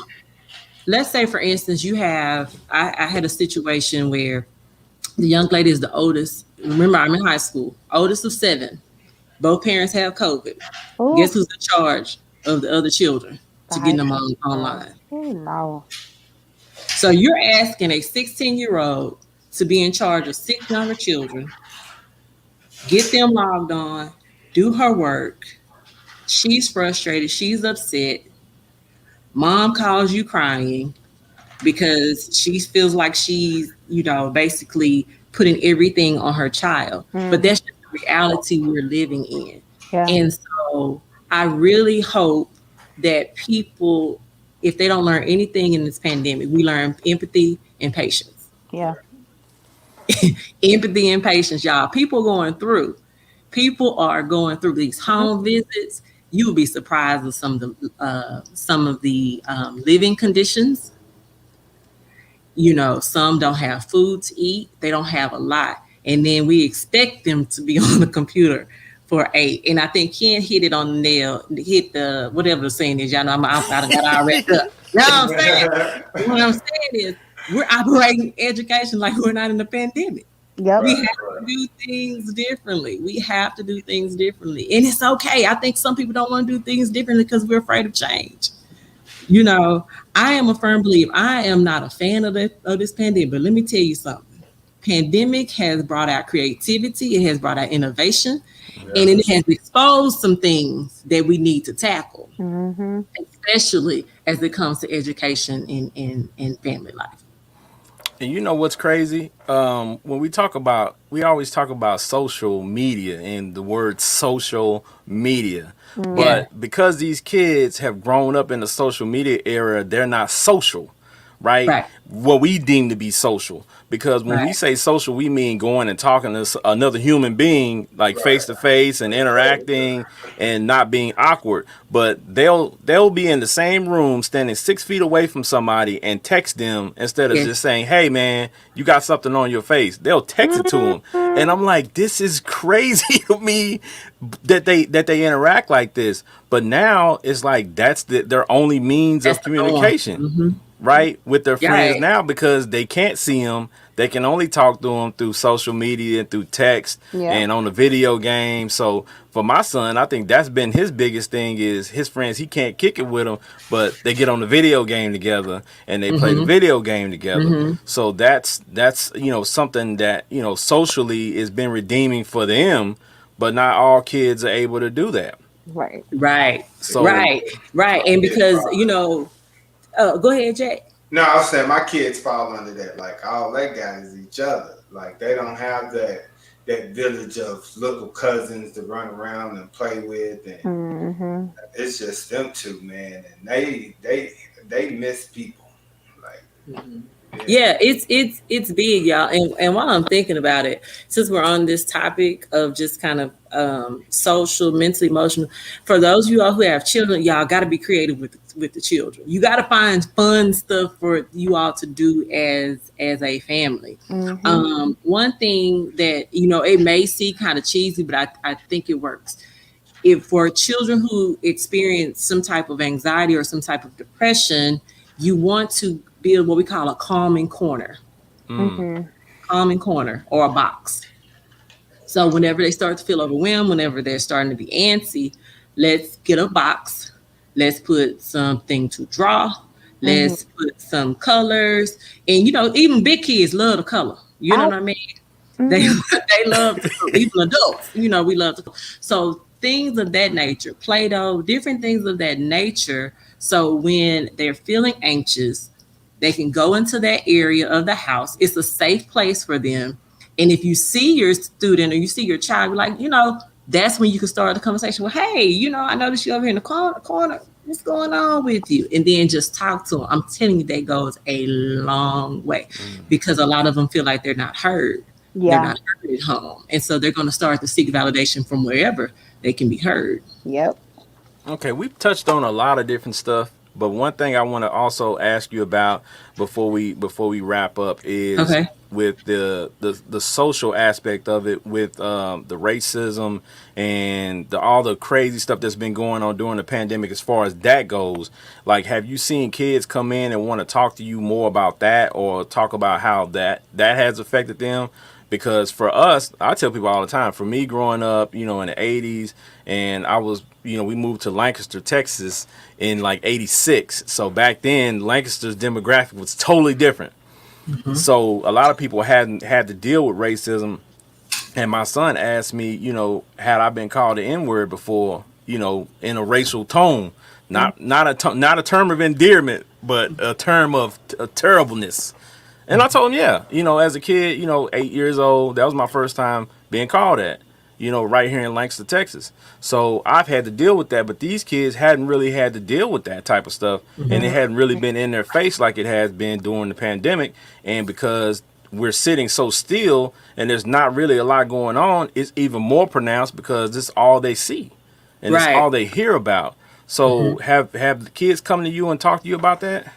let's say, for instance, I had a situation where the young lady is the oldest. Remember, I'm in high school, oldest of seven. Both parents have COVID. Guess Oh, who's in charge of the other children the to getting high them school girl. online? Oh no. So you're asking a 16-year-old to be in charge of six younger children, get them logged on, do her work. She's frustrated. She's upset. Mom calls you crying because she feels like she's, basically putting everything on her child. But Mhm. that's just the reality we're living in. Yeah. And so I really hope that people, if they don't learn anything in this pandemic, we learn empathy and patience. Yeah. Empathy and patience, y'all. People are going through these Mhm. home visits. You will be surprised with some of the living conditions. Some don't have food to eat. They don't have a lot. And then we expect them to be on the computer for 8. And I think Ken hit it on the nail, hit the whatever the saying is. Y'all know I done got all wrapped up. You know what I'm saying? What I'm saying is we're operating education like we're not in the pandemic. Yep. We Right, have to right. do things differently. We have to do things differently. And it's okay. I think some people don't want to do things differently because we're afraid of change. You know, I am a firm believer. I am not a fan of this pandemic, but let me tell you something. Pandemic has brought out creativity, it has brought out innovation, Yeah. and it has exposed some things that we need to tackle, Mhm. especially as it comes to education and family life. And you know what's crazy? When we always talk about social media and the word social media. Mhm. Yeah. But because these kids have grown up in the social media era, they're not social. right? Right. What we deem to be social. Because when we Right. say social, we mean going and talking to another human being, like face Right. to face and interacting and not being awkward. But they'll be in the same room, standing 6 feet away from somebody, and text them instead of just Yes. saying, "Hey, man, you got something on your face." They'll text it to them, and I'm like, "This is crazy to me that they interact like this." But now it's like that's their only means That's of the norm. communication, right, with their friends Right. now, because they can't see them. They can only talk to them through social media and through text Yep. and on the video game. So for my son, I think that's been his biggest thing is his friends. He can't kick it with them, but they get on the video game together and they play the Mm-hmm. video game together. Mm-hmm. So that's something that socially has been redeeming for them, but not all kids are able to do that. Right. Right. So Right. Right. And Kids because, fall. go ahead, Jack. No, I was saying my kids fall under that. Like all they got is each other. Like they don't have that village of little cousins to run around and play with, and Mm-hmm. it's just them two, man. And they miss people. Like yeah, Yeah, it's big, y'all. And while I'm thinking about it, since we're on this topic of just kind of social, mentally, emotional, for those of you all who have children, y'all got to be creative with the children. You got to find fun stuff for you all to do as a family. Mm-hmm. One thing that it may seem kind of cheesy, but I think it works. If for children who experience some type of anxiety or some type of depression, you want to build what we call a Mm-hmm. calming corner or a box. So whenever they start to feel overwhelmed, whenever they're starting to be antsy, let's get a box. Let's put something to draw. Mm-hmm. Let's put some colors. And even big kids love to color. You know I. what I mean? They Mm-hmm. they love to cook. Even adults, we love to cook. So things of that nature, Play-Doh, different things of that nature. So when they're feeling anxious, they can go into that area of the house. It's a safe place for them. And if you see your student or you see your child, like, that's when you can start the conversation. Well, hey, I noticed you over here in the corner. What's going on with you? And then just talk to them. I'm telling you, that goes a long way because a lot of them feel like they're not heard. They're Yeah. not heard at home. And so they're going to start to seek validation from wherever they can be heard. Yep. okay, we've touched on a lot of different stuff, but one thing I want to also ask you about before we wrap up is Okay. with the social aspect of it, with the racism and all the crazy stuff that's been going on during the pandemic. As far as that goes, like, have you seen kids come in and want to talk to you more about that, or talk about how that has affected them? Because for us, I tell people all the time, for me growing up, in the 80s, and I was, we moved to Lancaster, Texas in like 86. So back then, Lancaster's demographic was totally different. Mm-hmm. So a lot of people hadn't had to deal with racism. And my son asked me, had I been called the N word before, in a racial tone, not a term of endearment, but a term of terribleness. And I told him, yeah, as a kid, 8 years old, that was my first time being called that, right here in Lancaster, Texas. So I've had to deal with that, but these kids hadn't really had to deal with that type of stuff, and it hadn't really been in their face like it has been during the pandemic. And because we're sitting so still and there's not really a lot going on, it's even more pronounced because it's all they see and it's all Right. they hear about. So have the kids come to you and talk to you about that?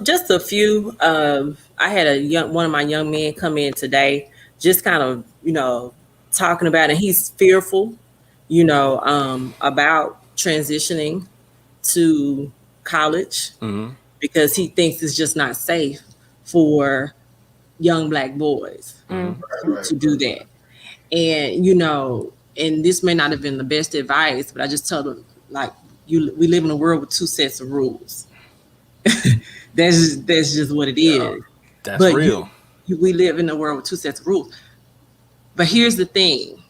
Just a few. I had one of my young men come in today, just kind of, talking about it. He's fearful, about transitioning to college Mm-hmm. because he thinks it's just not safe for young black boys Mm-hmm. Mm-hmm. to do that. And and this may not have been the best advice, but I just told him, like, we live in a world with two sets of rules. That's just what it yeah, is. That's But real. we live in a world with two sets of rules. But here's the thing.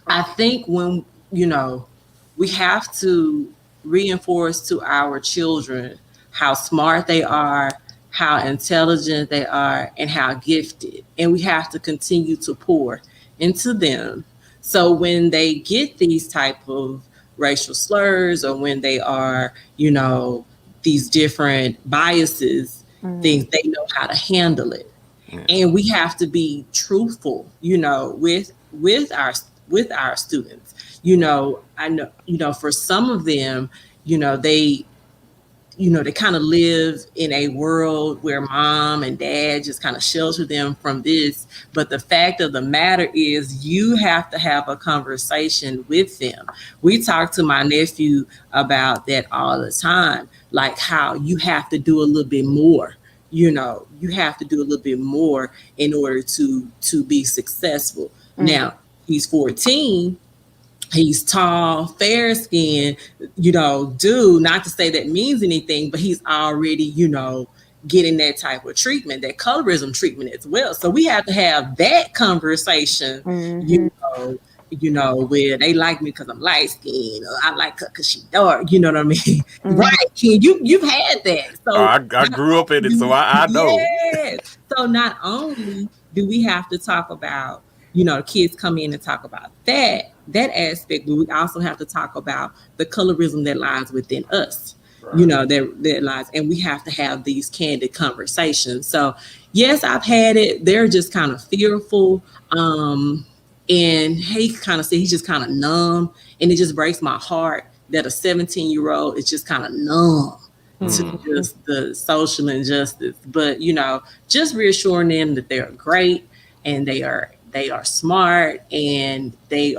I think when we have to reinforce to our children how smart they are, how intelligent they are, and how gifted. And we have to continue to pour into them. So when they get these type of racial slurs, or when they are, these different biases, Mm-hmm. things, they know how to handle it. Yeah. And we have to be truthful, with our students. I know, for some of them, they they kind of live in a world where mom and dad just kind of shelter them from this. But the fact of the matter is, you have to have a conversation with them. We talk to my nephew about that all the time, like how you have to do a little bit more. You have to do a little bit more in order to be successful. Mm-hmm. Now, he's 14. He's tall, fair skinned, dude, not to say that means anything, but he's already, getting that type of treatment, that colorism treatment as well. So we have to have that conversation, Mm-hmm. you know, where they like me because I'm light skinned, or I like her because she's dark, you know what I mean? Mm-hmm. Right, Ken, you've had that. So I grew up in it, so I know. yes. So not only do we have to talk about, kids come in and talk about that aspect, but we also have to talk about the colorism that lies within us. Right. That lies, and we have to have these candid conversations. So yes, I've had it. They're just kind of fearful. And he kind of said he's just kind of numb, and it just breaks my heart that a 17-year-old is just kind of numb to Mm. Mm-hmm. just the social injustice. But just reassuring them that they are great, and they are smart, and they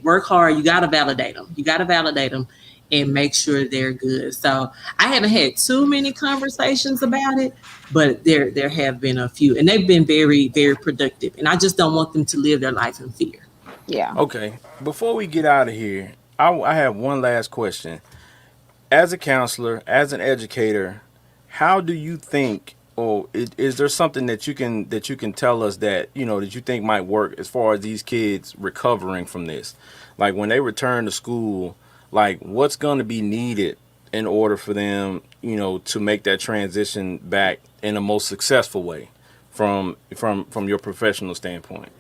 work hard. You got to validate them. You got to validate them and make sure they're good. So I haven't had too many conversations about it, but there have been a few, and they've been very, very productive. And I just don't want them to live their life in fear. Yeah. Okay, before we get out of here, I have one last question. As a counselor, as an educator, how do you think, or is there something that you can tell us that that you think might work as far as these kids recovering from this, like when they return to school, like what's going to be needed in order for them, to make that transition back in a most successful way, from your professional standpoint.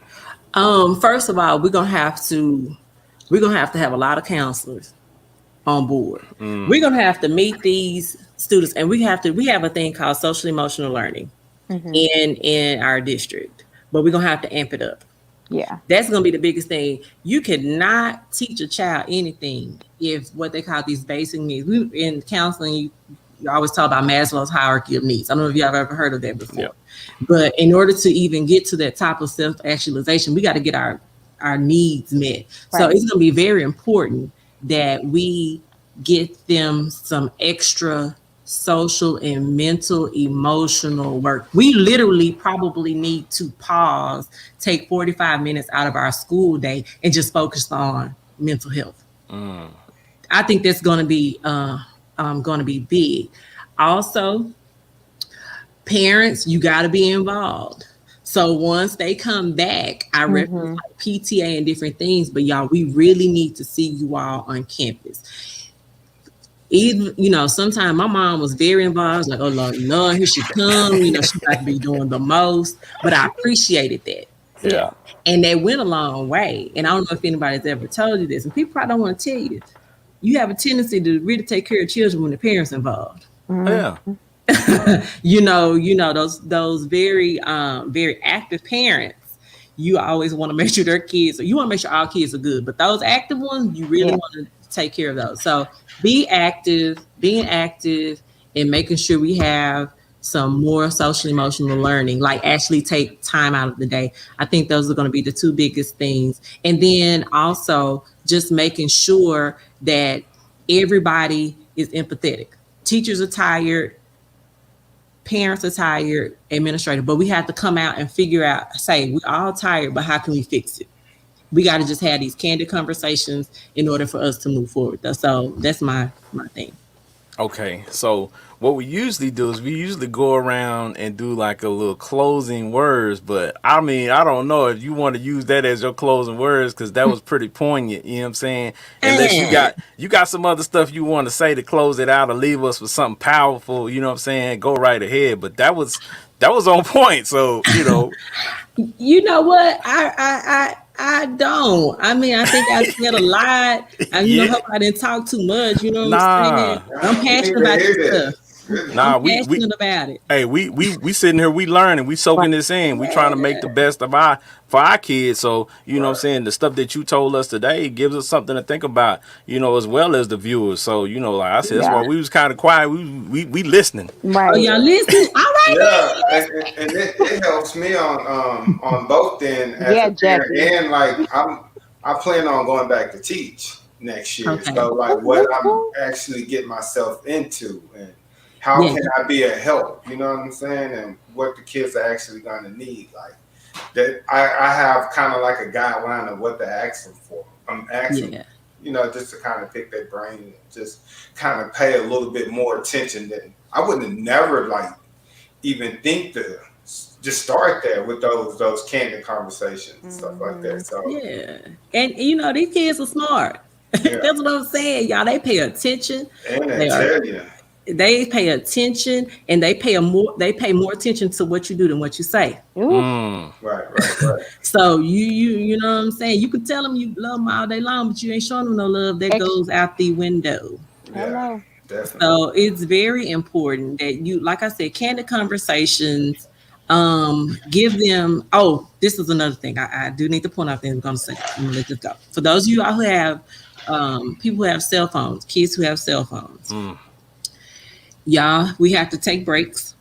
First of all, we're gonna have to have a lot of counselors on board. Mm. We're gonna have to meet these students, and we have a thing called social emotional learning Mm-hmm. in our district, but we're gonna have to amp it up. Yeah. That's gonna be the biggest thing. You cannot teach a child anything if what they call these basic needs. We in counseling, you always talk about Maslow's hierarchy of needs. I don't know if you have ever heard of that Yeah. before, but in order to even get to that top of self actualization, we got to get our needs met. So Right. it's gonna be very important that we get them some extra social and mental emotional work. We literally probably need to pause, take 45 minutes out of our school day and just focus on mental health. Mm. I think that's going to be big. Also, parents, you got to be involved. So once they come back, I reference Mm-hmm. like PTA and different things, but y'all, we really need to see you all on campus. Even, sometimes my mom was very involved, like, oh Lord, Lord, here she come, she got to be doing the most. But I appreciated that. Yeah. And they went a long way. And I don't know if anybody's ever told you this, and people probably don't want to tell you this. You have a tendency to really take care of children when the parents involved. Yeah. Mm-hmm. Those very very active parents. You always want to make sure their kids, you want to make sure all kids are good, but those active ones, you really Yeah. want to take care of those. So being active, and making sure we have some more social emotional learning, like actually take time out of the day. I think those are going to be the two biggest things. And then also just making sure that everybody is empathetic. Teachers are tired, parents are tired, administrative, but we have to come out and figure out, say, we're all tired, but how can we fix it? We got to just have these candid conversations in order for us to move forward. So that's my thing. Okay, so what we usually do is we usually go around and do like a little closing words, but I mean, I don't know if you want to use that as your closing words because that was pretty poignant, you know what I'm saying? Unless And you got some other stuff you want to say to close it out or leave us with something powerful, you know what I'm saying? Go right ahead, but that was on point. So, you know what? I don't. I mean, I think I said a lot. And you know, Yeah. hope I didn't talk too much. You know what I'm saying? Nah. I'm We need passionate to about hear this stuff. this. I'm Goodness. Nah, we passionate about it. hey, we sitting here, we learning, we Right. soaking this in. We trying to make the best of our for our kids. So, you know what I'm Right. saying, the stuff that you told us today gives us something to think about, as well as the viewers. So, like I said, that's why Yeah. we was kind of quiet. We listening. Oh, Right. y'all Yeah. listening? All right, Yeah, then. and it helps me on both end as Yeah, a parent Jackie. and like I plan on going back to teach next year. Okay. So like what Woo, I'm woo. actually getting myself into and how Yeah. can I be a help? You know what I'm saying? And what the kids are actually gonna need. Like that I have kind of like a guideline of what to ask them for. I'm asking, Yeah. just to kind of pick their brain and just kind of pay a little bit more attention than I wouldn't have never like even think to just start there with those candid conversations and stuff like Hmm. that. So Yeah. And these kids are smart. yeah, That's what I'm saying. Y'all, they pay attention. and I They are tell you, they pay attention and they pay more attention to what you do than what you say. Ooh. Mm. right. So you know what I'm saying? You can tell them you love them all day long, but you ain't showing them no love. That Extra. goes out the window. Yeah, Hello. definitely. So it's very important that you, like I said, candid conversations. Give them. Oh, this is another thing I do need to point out. Then I'm going to say, I'm going to let this go. For those of you who have people who have cell phones, kids who have cell phones, Mm. y'all, we have to take breaks.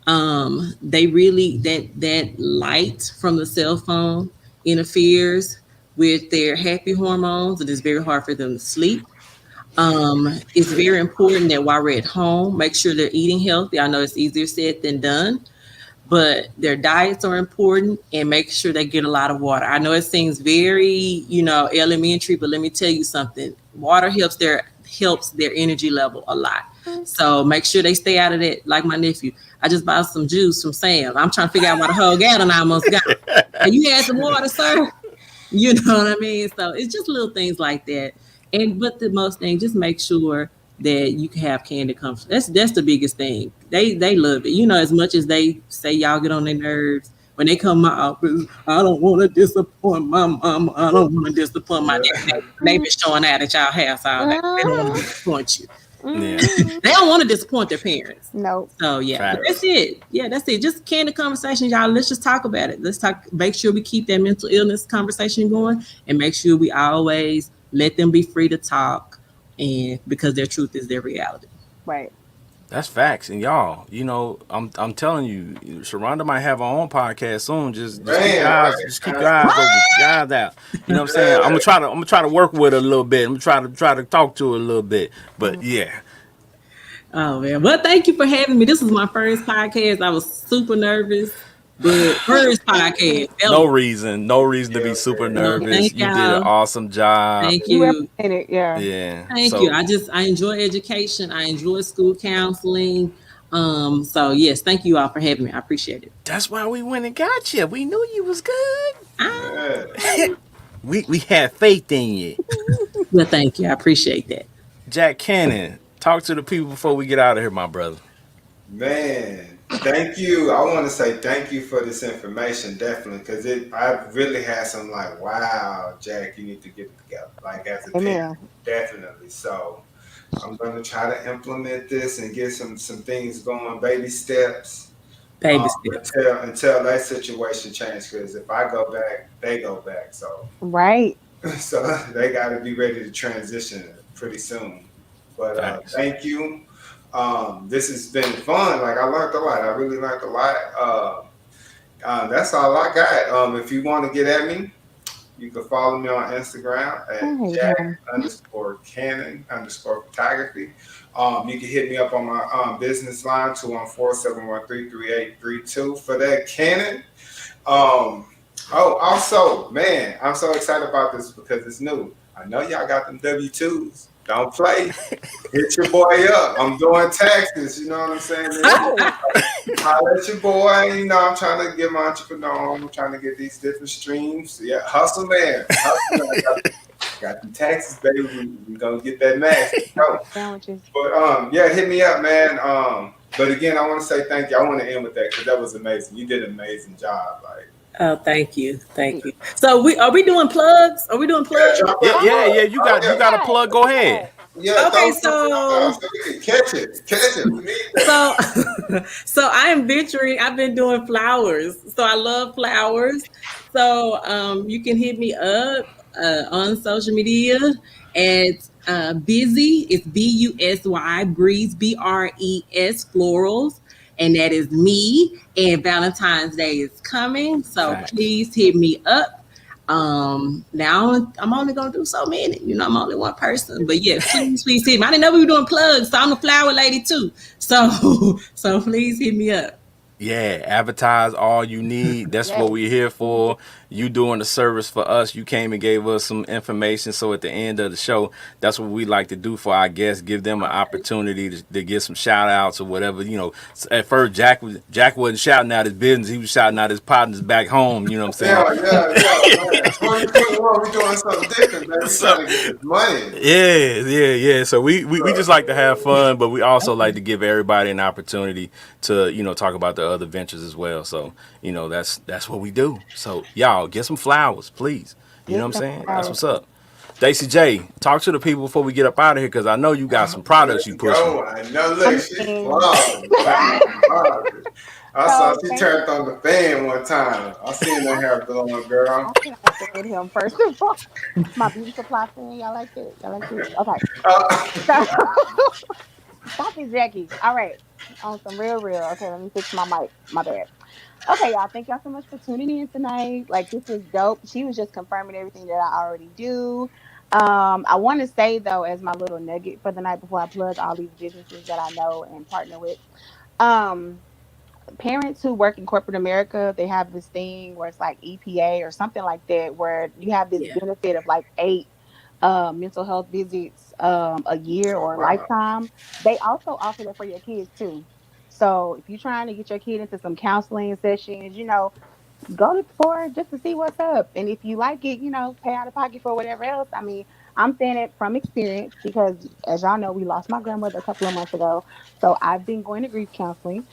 They really that light from the cell phone interferes with their happy hormones, and it's very hard for them to sleep. It's very important that while we're at home, make sure they're eating healthy. I know it's easier said than done, but their diets are important and make sure they get a lot of water. I know it seems very, elementary, but let me tell you something. Water helps their energy level a lot. So make sure they stay out of that. Like my nephew, I just bought some juice from Sam. I'm trying to figure out why the whole gallon almost gone. And you had some water, sir? You know what I mean? So it's just little things like that. And but the most thing, just make sure that you can have candid conversation. That's the biggest thing. They love it. As much as they say y'all get on their nerves. When they come to my office, I don't want to disappoint my mom. I don't want to disappoint my dad. Yeah, They been showing out at y'all house all day. They don't want to Uh-huh. disappoint you. Yeah. Hmm. They don't want to disappoint their parents. Nope. So yeah, but that's Facts. it. Yeah, that's it. Just candid conversation, y'all. Let's just talk about it. Let's talk. Make sure we keep that mental illness conversation going, and make sure we always let them be free to talk, and because their truth is their reality. Right. That's facts. And y'all, I'm telling you, Sharonda might have her own podcast soon. Just keep your man, eyes right? just keep your eyes open, keep your eyes out. You know what I'm saying? I'm Yeah, gonna try to work with her a little bit. I'm gonna try to talk to her a little bit. But yeah, Oh man. Well, thank you for having me. This was my first podcast. I was super nervous, but first podcast. no reason to yeah, be super man. So nervous. thank You did an y'all. awesome job. Thank You you. represented. Yeah. Yeah. Thank you. So I enjoy education. I enjoy school counseling. So yes, thank you all for having me. I appreciate it. that's why we went and got you. We knew you was good. Ah, Yeah, We had faith in you. well, thank you. I appreciate that. Jack Cannon, talk to the people before we get out of here, my brother. man. Thank you. I want to say thank you for this information, definitely, because I really had some like, wow, Jack, you need to get it together, like as a parent, Amen. definitely. So I'm gonna try to implement this and get some things going, baby steps, Baby steps. until that situation changes. Because if I go back, they go back. So Right. so they got to be ready to transition pretty soon. But Thanks. thank you. This has been fun. Like I learned a lot. I really learned a lot. That's all I got. If you want to get at me, you can follow me on Instagram at Hey, Jack him. underscore Cannon underscore photography. You can hit me up on my business line 214-713-3832 for that Canon. Um, also, man, I'm so excited about this because it's new. I know y'all got them W-2s. Don't play. Hit your boy up. I'm doing taxes. You know what I'm saying? Oh. Holler at your boy. I'm trying to get my entrepreneur. I'm trying to get these different streams. Yeah, hustle, man. Hustle, man. Got the taxes, baby. We gonna get that match. Go. Sandwiches. But yeah, hit me up, man. But again, I want to say thank you. I want to end with that because that was amazing. You did an amazing job. Like Oh, thank you. So we are we doing plugs? Are we doing Yeah, plugs? drop Yeah, that yeah, plug. yeah. Oh You yeah, got a What plug. you Go got? ahead. yeah. Okay, Throw something so out so we can catch it. Catch it. We need that. so so I am venturing. I've been doing flowers. So I love flowers. So you can hit me up on social media at busy. It's BUSY Breeze BRES Florals. And that is me. And Valentine's Day is coming. So Facts. please hit me up. Now I'm only gonna do so many. I'm only one person, but yes, please hit me. I didn't know we were doing plugs, so I'm a flower lady too. So so please hit me up. Yeah, advertise all you need. That's what Yes. we're here for. You doing the service for us. You came and gave us some information. So at the end of the show, that's what we like to do for our guests. Give them an opportunity to get some shout outs or whatever. At first Jack wasn't shouting out his business. He was shouting out his partners back home. You know what I'm Yeah, yeah, yeah, man. 2021, we doing something different, man. saying? We So trying to get this money. yeah. So we just like to have fun, but we also like Okay. to give everybody an opportunity to talk about the other ventures as well. So that's what we do. So y'all get some flowers, please. You know what Get I'm some saying? That's flowers. what's up. Daisy J, talk to the people before we get up out of here because I know you got some products Let's you pushing. go. I know. I Look, she mean, flawless, man. Flawless. I saw so she thank turned on the fan one time. I seen her hair blowing, girl. I can understand him first of all. My beauty supply fan, y'all like that? Y'all like this? Okay. Uh, So stop it, Jackie. All right. On some real. Okay, let me fix my mic. My bad. Okay, y'all. Thank y'all so much for tuning in tonight. Like this was dope. She was just confirming everything that I already do. I want to say though, as my little nugget for the night before I plug all these businesses that I know and partner with. Um, Parents who work in corporate America, they have this thing where it's like EPA or something like that, where you have this Yeah. benefit of like 8 mental health visits a year oh, or a wow. lifetime. They also offer that for your kids too. So if you're trying to get your kid into some counseling sessions, go to for just to see what's up. And if you like it, pay out of pocket for whatever else. I mean, I'm saying it from experience because, as y'all know, we lost my grandmother a couple of months ago. So I've been going to grief counseling.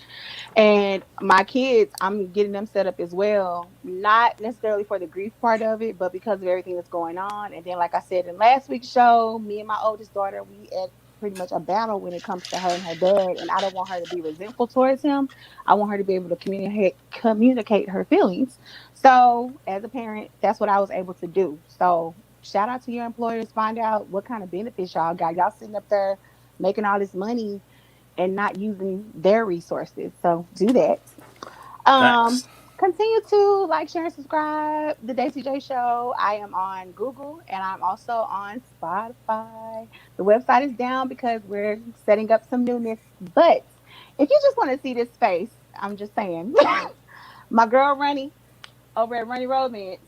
And my kids, I'm getting them set up as well, not necessarily for the grief part of it, but because of everything that's going on. And then, like I said in last week's show, me and my oldest daughter, we at pretty much a battle when it comes to her and her dad. And I don't want her to be resentful towards him. I want her to be able to communicate her feelings. So, as a parent, that's what I was able to do. So, shout out to your employers. Find out what kind of benefits y'all got. Y'all sitting up there making all this money and not using their resources. So do that. Um, Facts. Continue to like, share, and subscribe. The Daisy J Show. I am on Google and I'm also on Spotify. The website is down because we're setting up some newness. But if you just want to see this face, I'm just saying, my girl Runny over at Runny Romance.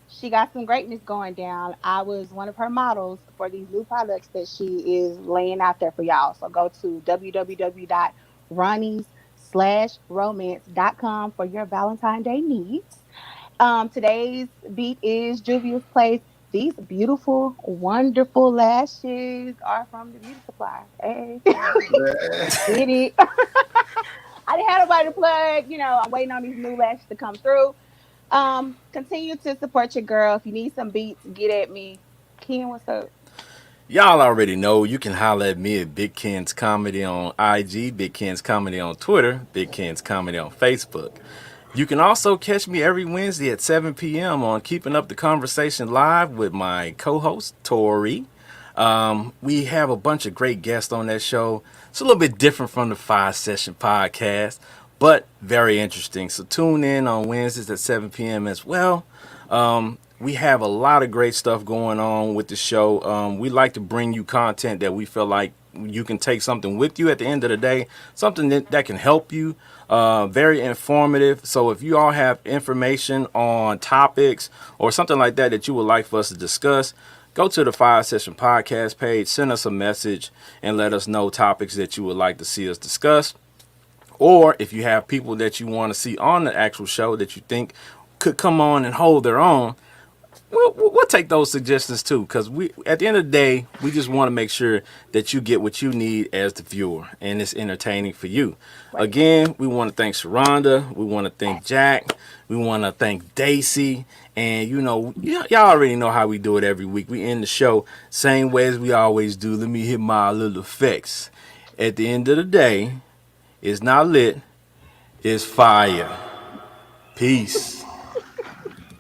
She got some greatness going down. I was one of her models for these new products that she is laying out there for y'all. So go to www.ronnie's/romance.com for your Valentine Day needs. Today's beat is Juvia's Place. These beautiful, wonderful lashes are from the beauty supply. Hey, get it? I didn't have nobody to plug. I'm waiting on these new lashes to come through. Continue to support your girl. If you need some beats, get at me. Ken, what's up? Y'all already know you can holler at me at Big Ken's Comedy on IG, Big Ken's Comedy on Twitter, Big Ken's Comedy on Facebook. You can also catch me every Wednesday at 7 p.m. on Keeping Up the Conversation Live with my co host, Tori. We have a bunch of great guests on that show. It's a little bit different from the 5 Session podcast, but very interesting. So tune in on Wednesdays at 7 p.m. as well. We have a lot of great stuff going on with the show. We like to bring you content that we feel like you can take something with you at the end of the day, something that can help you. Very informative. So if you all have information on topics or something like that you would like for us to discuss, go to the 5 Session podcast page, send us a message, and let us know topics that you would like to see us discuss. Or if you have people that you want to see on the actual show that you think could come on and hold their own, we'll take those suggestions too, because we at the end of the day we just want to make sure that you get what you need as the viewer and it's entertaining for you. Right. Again, we want to thank Sharonda, we want to thank Jack, we want to thank Daisy, and y'all already know how we do it every week. We end the show same way as we always do. Let me hit my little effects. At the end of the day, it's not lit, it's fire. Peace.